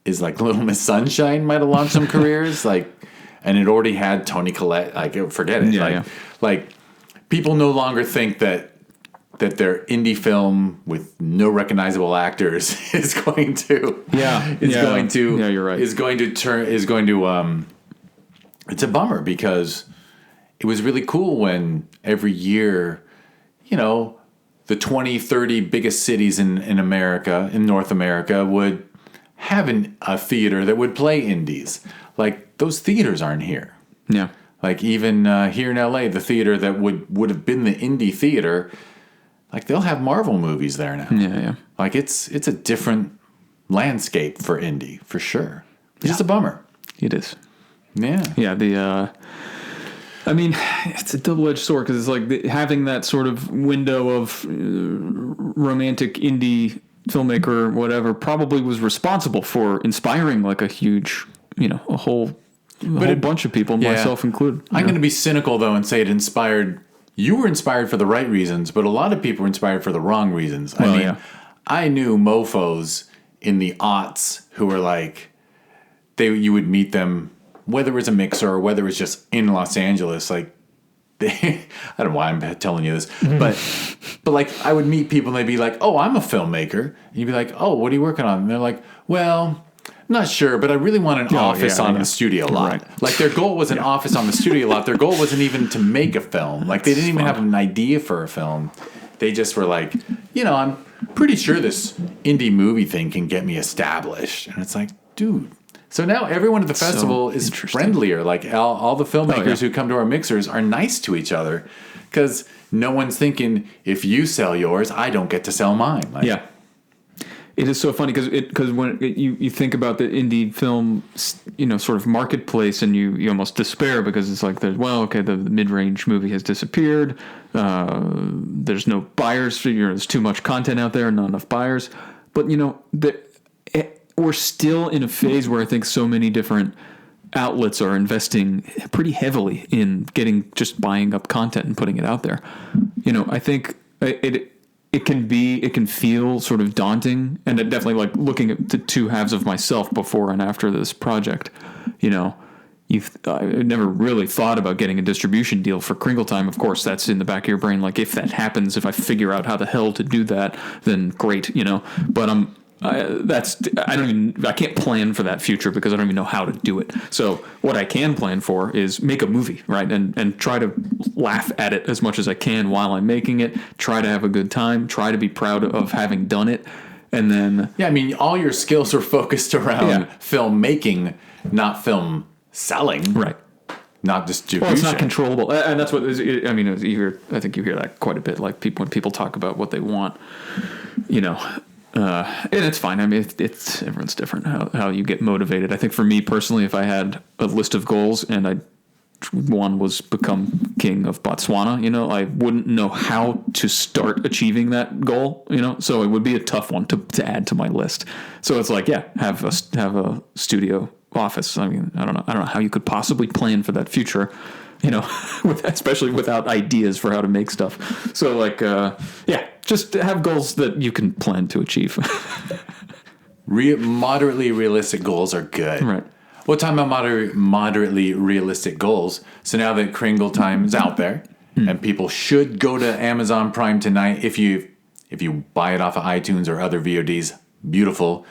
is like Little Miss Sunshine might have launched some careers, and it already had Toni Collette. Forget it. Like people no longer think that their indie film with no recognizable actors is going to you're right. It's a bummer because it was really cool when every year, the 20, 30 biggest cities in America, in North America, would have a theater that would play indies. Like, those theaters aren't here. Yeah. Like, even here in LA, the theater that would have been the indie theater, like, they'll have Marvel movies there now. Yeah. Like, it's a different landscape for indie, for sure. It's just a bummer. It is. Yeah. Yeah, it's a double-edged sword because it's like having that sort of window of romantic indie filmmaker or whatever probably was responsible for inspiring like a huge, a whole bunch of people, myself included. I'm going to be cynical though and say you were inspired for the right reasons, but a lot of people were inspired for the wrong reasons. I knew mofos in the aughts who were like, you would meet them, whether it was a mixer or whether it was just in Los Angeles, like I don't know why I'm telling you this, but like I would meet people and they'd be like, "Oh, I'm a filmmaker," and you'd be like, "Oh, what are you working on?" And they're like, "Well, I'm not sure, but I really want an office on the studio lot." Right. Like their goal was an office on the studio lot. Their goal wasn't even to make a film. Like they didn't even have an idea for a film. They just were like, I'm pretty sure this indie movie thing can get me established. And it's like, dude. So now everyone at the festival is friendlier. Like all the filmmakers who come to our mixers are nice to each other because no one's thinking, if you sell yours, I don't get to sell mine. Like, yeah. It is so funny because when you think about the indie film, sort of marketplace, and you almost despair because it's like, the mid-range movie has disappeared. There's no buyers. There's too much content out there, not enough buyers. But we're still in a phase where I think so many different outlets are investing pretty heavily in just buying up content and putting it out there. I think it can feel sort of daunting, and it definitely, like, looking at the two halves of myself before and after this project, I never really thought about getting a distribution deal for Kringle Time. Of course, that's in the back of your brain. Like, if that happens, if I figure out how the hell to do that, then great, but I can't plan for that future because I don't even know how to do it. So what I can plan for is make a movie, right? And try to laugh at it as much as I can while I'm making it, try to have a good time, try to be proud of having done it. And then... Yeah, I mean, all your skills are focused around film making, not film selling. Right. Not distribution. Well, it's not controllable. And that's what... I think you hear that quite a bit. Like, when people talk about what they want, and it's fine. I mean, it's everyone's different how you get motivated. I think for me personally, if I had a list of goals and one was become king of Botswana, I wouldn't know how to start achieving that goal, so it would be a tough one to add to my list. So it's like, have a studio office. I mean, I don't know how you could possibly plan for that future, especially without ideas for how to make stuff. So like, just have goals that you can plan to achieve. Moderately realistic goals are good. Right. Well, talking about moderately realistic goals. So now that Kringle Time is out there, and people should go to Amazon Prime tonight. If you buy it off of iTunes or other VODs, beautiful.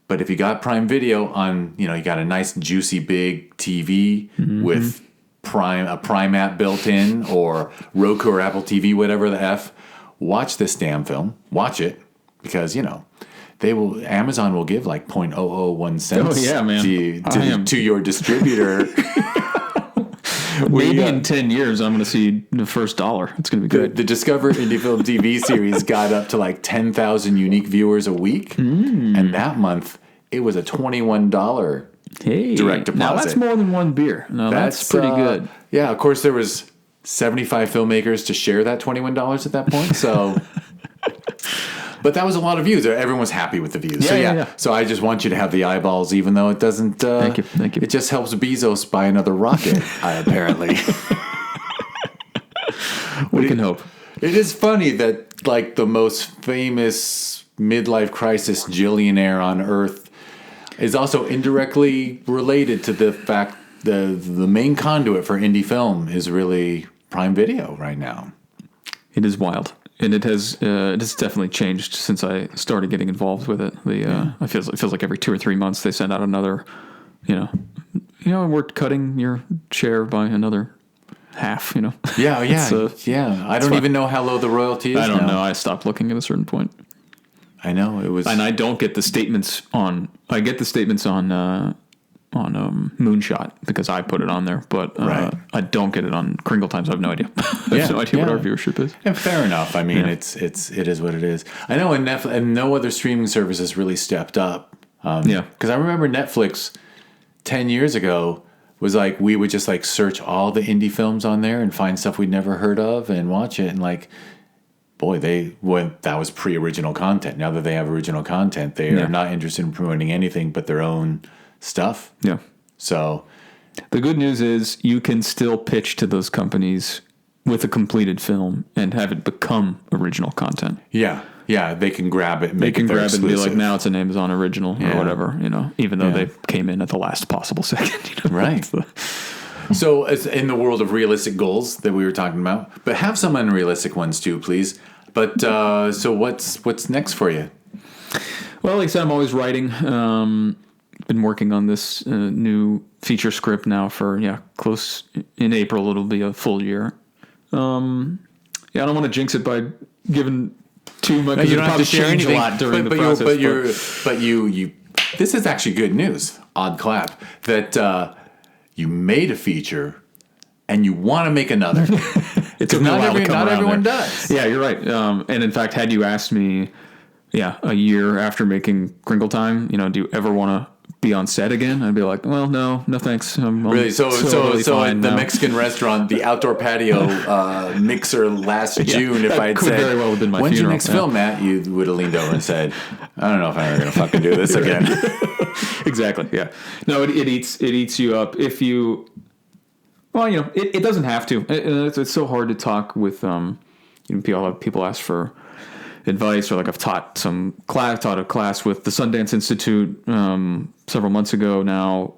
But if you got Prime Video on, you got a nice juicy big TV with a Prime app built in, or Roku or Apple TV, whatever the F. Watch this damn film. Watch it because Amazon will give like 0.001 cents to your distributor. Maybe in 10 years, I'm going to see the first dollar. It's going to be good. The Discover Indie Film TV series got up to like 10,000 unique viewers a week. And that month, it was a $21 direct deposit. Now that's more than one beer. No, that's pretty good. Yeah, of course, there was 75 filmmakers to share that $21 at that point. So, but that was a lot of views. Everyone was happy with the views. Yeah. So I just want you to have the eyeballs, even though it doesn't. Thank you. It just helps Bezos buy another rocket. Apparently. We can hope. It is funny that like the most famous midlife crisis Jillionaire on Earth is also indirectly related to the fact the main conduit for indie film is really Prime Video right now. It is wild, and it has definitely changed since I started getting involved with it. It feels like every 2 or 3 months they send out another. We're cutting your share by another half. Yeah. I don't even know how low the royalty is. I don't know. I stopped looking at a certain point. I know it was, and I don't get the statements on. I get the statements on Moonshot because I put it on there, but I don't get it on Kringle Times. I have no idea. I have no idea what our viewership is. And fair enough. I mean, it is what it is. I know, and no other streaming service has really stepped up. Because I remember Netflix 10 years ago was like we would just like search all the indie films on there and find stuff we'd never heard of and watch it, and like. Boy, that was pre-original content. Now that they have original content, they are not interested in promoting anything but their own stuff. Yeah. So the good news is you can still pitch to those companies with a completed film and have it become original content. Yeah. Yeah, they can grab it and make it their exclusive. And be like, now it's an Amazon original or whatever, even though they came in at the last possible second. Right. So it's in the world of realistic goals that we were talking about, but have some unrealistic ones too, please. But so what's next for you? Well, like I said, I'm always writing. Been working on this new feature script now for close in April. It'll be a full year. I don't want to jinx it by giving too much. No, you don't have to share anything. A lot during the process. But you this is actually good news. Odd clap that you made a feature and you want to make another. It took me a while to come not around everyone there. does. Yeah, you're right. And in fact, had you asked me, a year after making Kringle Time, do you ever want to be on set again? I'd be like, well, no thanks. I'm Really? So fine at the now. Mexican restaurant, the outdoor patio mixer last June, if that I had could said, very well have been my when's your funeral, next film, Matt? You would have leaned over and said, I don't know if I'm ever going to fucking do this again. Exactly. Yeah. No, it eats you up if you. Well, it doesn't have to. It's so hard to talk with. A lot of people ask for advice, or like I've taught a class with the Sundance Institute several months ago now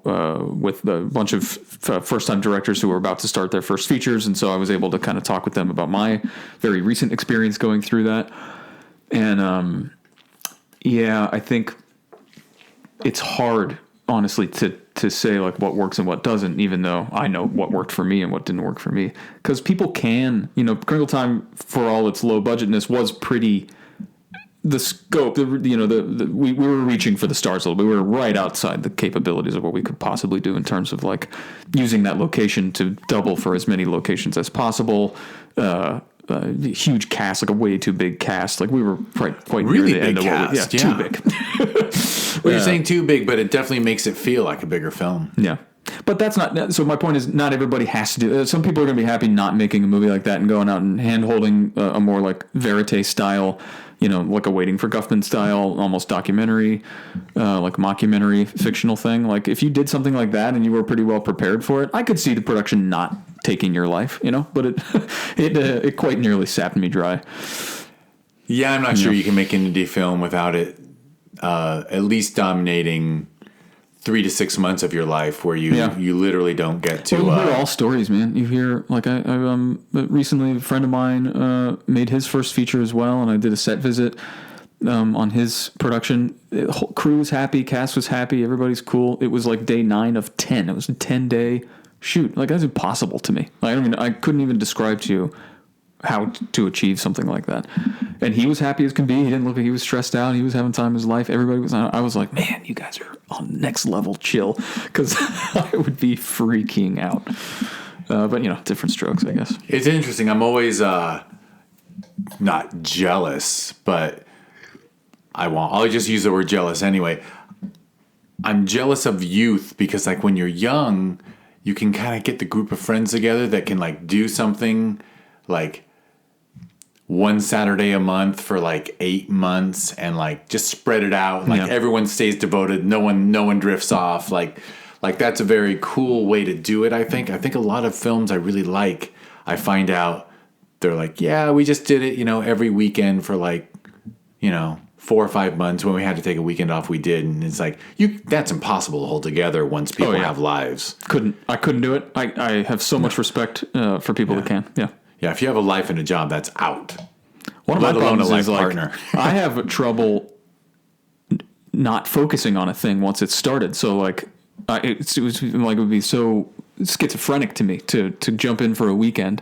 with a bunch of first-time directors who were about to start their first features, and so I was able to kind of talk with them about my very recent experience going through that. And I think it's hard, honestly, to say like what works and what doesn't, even though I know what worked for me and what didn't work for me. Because people can, Kringle Time, for all its low budgetness, was pretty. The scope, we were reaching for the stars a little bit. We were right outside the capabilities of what we could possibly do in terms of like using that location to double for as many locations as possible. Huge cast, like a way too big cast. Like we were quite Really near the end big of cast, too big. Well, you're saying too big, but it definitely makes it feel like a bigger film. Yeah. But that's not, so my point is not everybody has to do, some people are going to be happy not making a movie like that and going out and hand-holding a more like verite style, like a Waiting for Guffman style, almost documentary, like mockumentary fictional thing. Like if you did something like that and you were pretty well prepared for it, I could see the production not taking your life, but it quite nearly sapped me dry. Yeah, I'm not sure you can make an indie film without it at least dominating 3 to 6 months of your life where you literally don't get to. Well, you hear all stories, man. You hear, like, I recently a friend of mine made his first feature as well, and I did a set visit on his production. The whole crew was happy, cast was happy, everybody's cool. It was like day 9 of 10. It was a 10-day shoot. Like, that's impossible to me. I couldn't even describe to you how to achieve something like that. And he was happy as can be. He didn't look like he was stressed out. He was having time of his life. Everybody was. I was like, man, you guys are on next level chill, because I would be freaking out. But different strokes, I guess. It's interesting. I'm always not jealous, but I'll just use the word jealous anyway. I'm jealous of youth because, like, when you're young, you can kind of get the group of friends together that can like do something like one Saturday a month for like 8 months and like just spread it out. Like everyone stays devoted. No one drifts off. Like that's a very cool way to do it. I think a lot of films I really like, I find out they're like, yeah, we just did it, every weekend for like, 4 or 5 months. When we had to take a weekend off, we did. And it's like, that's impossible to hold together once people have lives. I couldn't do it. I have so much respect for people that can. Yeah. Yeah, if you have a life and a job, that's out. One of my problems is partner. I have trouble not focusing on a thing once it's started. So like, it would be so schizophrenic to me to jump in for a weekend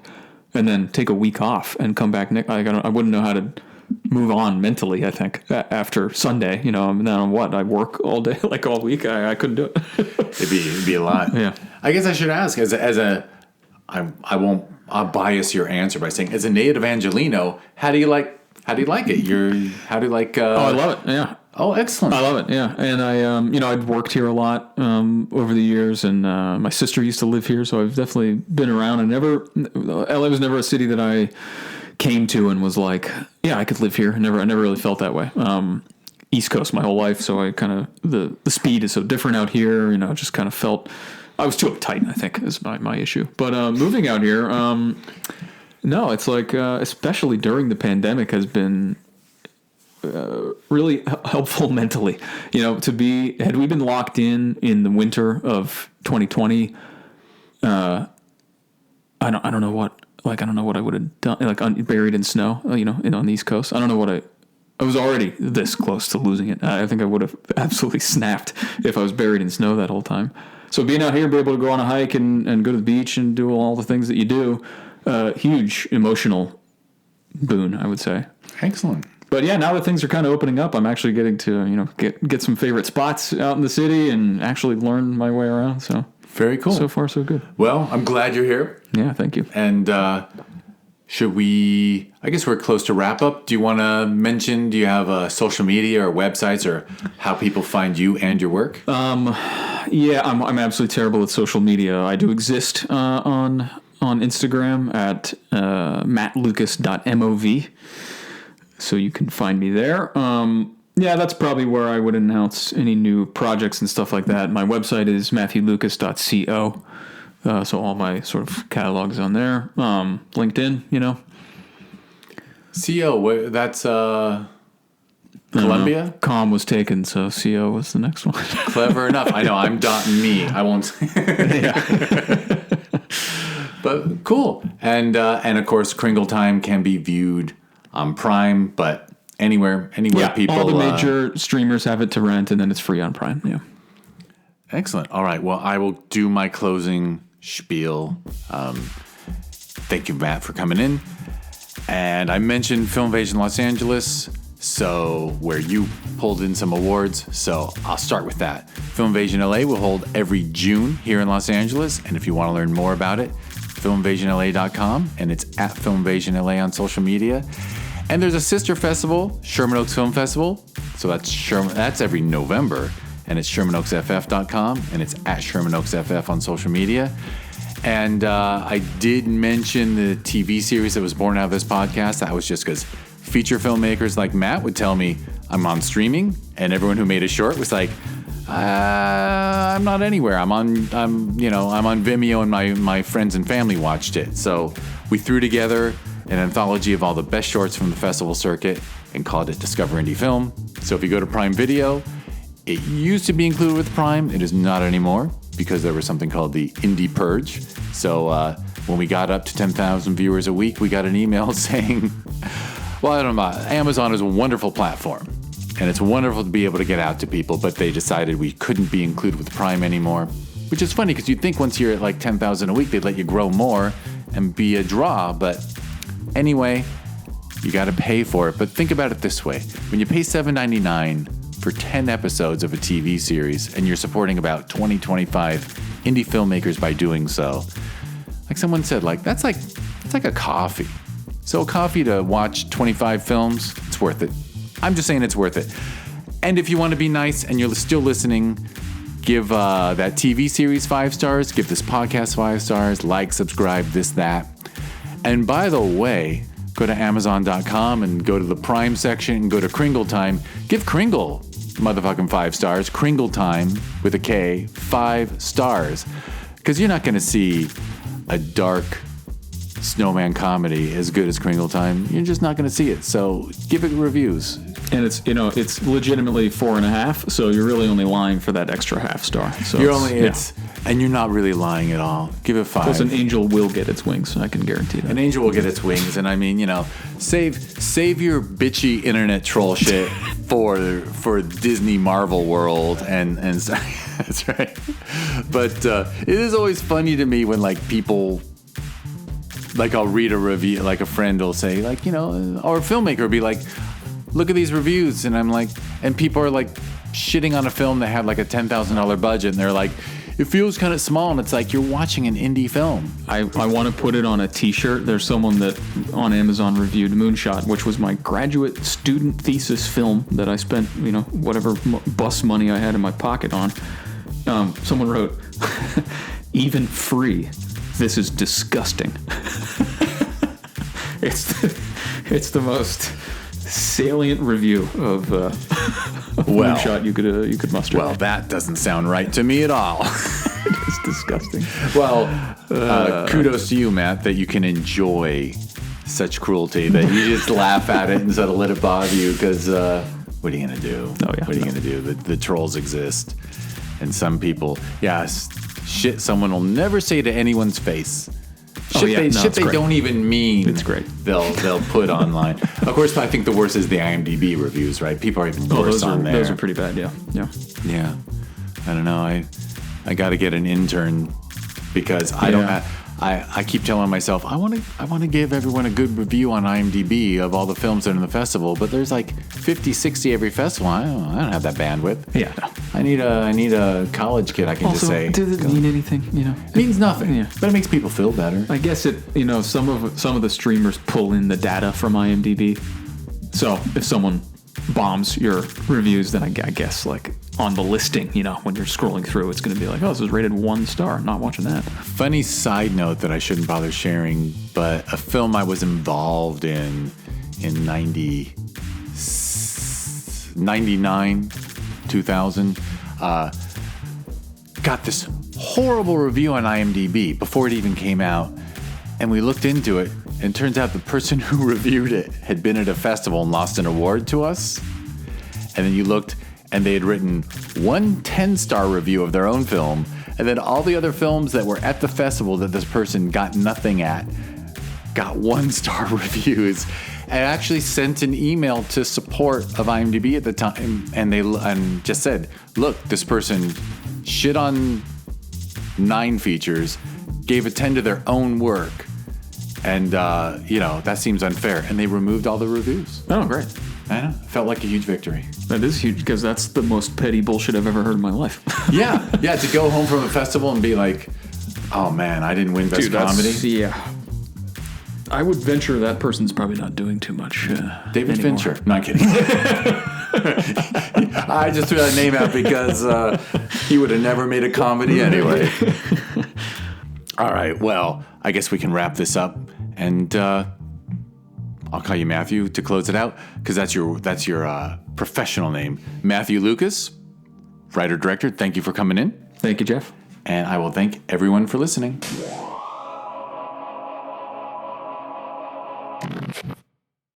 and then take a week off and come back. I wouldn't know how to move on mentally. I think after Sunday, and then I work all day, like all week. I couldn't do it. It'd be a lot. Yeah. I guess I should ask I'll bias your answer by saying, as a native Angelino, how do you like it? How do you like? I love it. Yeah. Oh, excellent. I love it. Yeah. And I, I'd worked here a lot over the years, and my sister used to live here, so I've definitely been around. And LA was never a city that I came to and was like, yeah, I could live here. I never really felt that way. East Coast my whole life, so I kind of the speed is so different out here. Just kind of felt. I was too uptight, I think, is my issue. But moving out here, no, it's like, especially during the pandemic, has been really helpful mentally. Had we been locked in the winter of 2020, I don't know what I would have done, like buried in snow, on the East Coast. I don't know what I was already this close to losing it. I think I would have absolutely snapped if I was buried in snow that whole time. So being out here, be able to go on a hike and go to the beach and do all the things that you do, huge emotional boon, I would say. Excellent. But yeah, now that things are kind of opening up, I'm actually getting to get some favorite spots out in the city and actually learn my way around. So very cool. So far, so good. Well, I'm glad you're here. Yeah, thank you. And should we? I guess we're close to wrap up. Do you want to mention? Do you have social media or websites or how people find you and your work? Yeah, I'm absolutely terrible at social media. I do exist on Instagram at mattlucas.mov, so you can find me there. Yeah, that's probably where I would announce any new projects and stuff like that. My website is matthewlucas.co. So all my sort of catalogs on there. LinkedIn, CO, that's Columbia? Com was taken, so CO was the next one. Clever enough. I know, I'm .me. I won't say. Yeah. But cool. And of course, Kringle Time can be viewed on Prime, but anywhere people... all the major streamers have it to rent, and then it's free on Prime, yeah. Excellent. All right, well, I will do my closing spiel. Thank you, Matt, for coming in. And I mentioned Filmvasion Los Angeles, so where you pulled in some awards, so I'll start with that. Filmvasion LA will hold every June here in Los Angeles, and if you want to learn more about it, filmvasionla.com, and it's at Filmvasion LA on social media. And there's a sister festival, Sherman Oaks Film Festival, so that's every November, and it's ShermanOaksFF.com, and it's at ShermanOaksFF on social media. And I did mention the TV series that was born out of this podcast. That was just because feature filmmakers like Matt would tell me I'm on streaming, and everyone who made a short was like, I'm not anywhere. I'm on Vimeo, and my friends and family watched it. So we threw together an anthology of all the best shorts from the festival circuit and called it Discover Indie Film. So if you go to Prime Video, it used to be included with Prime. It is not anymore because there was something called the Indie Purge. So when we got up to 10,000 viewers a week, we got an email saying, well, I don't know, Amazon is a wonderful platform, and it's wonderful to be able to get out to people, but they decided we couldn't be included with Prime anymore, which is funny because you'd think once you're at like 10,000 a week, they'd let you grow more and be a draw. But anyway, you got to pay for it. But think about it this way. When you pay $7.99 for 10 episodes of a TV series, and you're supporting about 20-25 indie filmmakers by doing so, like someone said, that's like a coffee. So a coffee to watch 25 films, it's worth it. I'm just saying it's worth it. And if you want to be nice and you're still listening, give that TV series 5 stars, give this podcast 5 stars, subscribe, this, that. And by the way, go to Amazon.com and go to the Prime section and go to Kringle Time. Give Kringle motherfucking 5 stars. Kringle Time with a K, 5 stars. Because you're not going to see a dark snowman comedy as good as Kringle Time. You're just not going to see it. So give it reviews. And it's legitimately 4.5, so you're really only lying for that extra half star. So and you're not really lying at all. Give it 5. Because an angel will get its wings, I can guarantee that. An angel will get its wings, and I mean, save your bitchy internet troll shit for Disney Marvel World and that's right. But it is always funny to me when people. I'll read a review, a friend will say, or a filmmaker will be like, look at these reviews, and I'm like, and people are shitting on a film that had a $10,000 budget, and they're like, it feels kind of small, and it's like you're watching an indie film. I want to put it on a t-shirt. There's someone that on Amazon reviewed Moonshot, which was my graduate student thesis film that I spent, whatever bus money I had in my pocket on. Someone wrote, even free, this is disgusting. It's the most salient review of Moonshot you could muster. Well, that doesn't sound right to me at all. It's disgusting. Well, kudos to you, Matt, that you can enjoy such cruelty, that you just laugh at it instead of let it bother you, because what are you going to do? Oh, yeah. What are you going to do? The trolls exist. And some people, shit someone will never say to anyone's face. Shit they don't even mean. It's great. They'll put online. Of course, I think the worst is the IMDb reviews, right? People are even worse on there. Those are pretty bad, yeah. I don't know. I got to get an intern because I I keep telling myself I want to give everyone a good review on IMDb of all the films that are in the festival, but there's like 50, 60 every festival. I don't have that bandwidth. Yeah. No. I need a college kid. I can just say. Does it mean anything? It means nothing. Yeah. But it makes people feel better. I guess some of the streamers pull in the data from IMDb. So if someone bombs your reviews, then I guess like on the listing, when you're scrolling through, it's going to be like, oh, this was rated 1 star. I'm not watching that. Funny side note that I shouldn't bother sharing, but a film I was involved in 99, 2000, got this horrible review on IMDb before it even came out. And we looked into it, and it turns out the person who reviewed it had been at a festival and lost an award to us. And then you looked, and they had written one 10-star review of their own film, and then all the other films that were at the festival that this person got nothing at got 1-star reviews. I actually sent an email to support of IMDb at the time, and just said, look, this person shit on 9 features, gave a 10 to their own work, and that seems unfair. And they removed all the reviews. Oh, great. I know. Felt like a huge victory. That is huge, because that's the most petty bullshit I've ever heard in my life. Yeah. To go home from a festival and be like, oh man, I didn't win best comedy. Yeah. I would venture that person's probably not doing too much. David anymore. Fincher. No, I'm kidding. I just threw that name out because he would have never made a comedy anyway. All right. Well, I guess we can wrap this up, and I'll call you Matthew to close it out, because that's your professional name. Matthew Lucas, writer-director, thank you for coming in. Thank you, Jeff. And I will thank everyone for listening.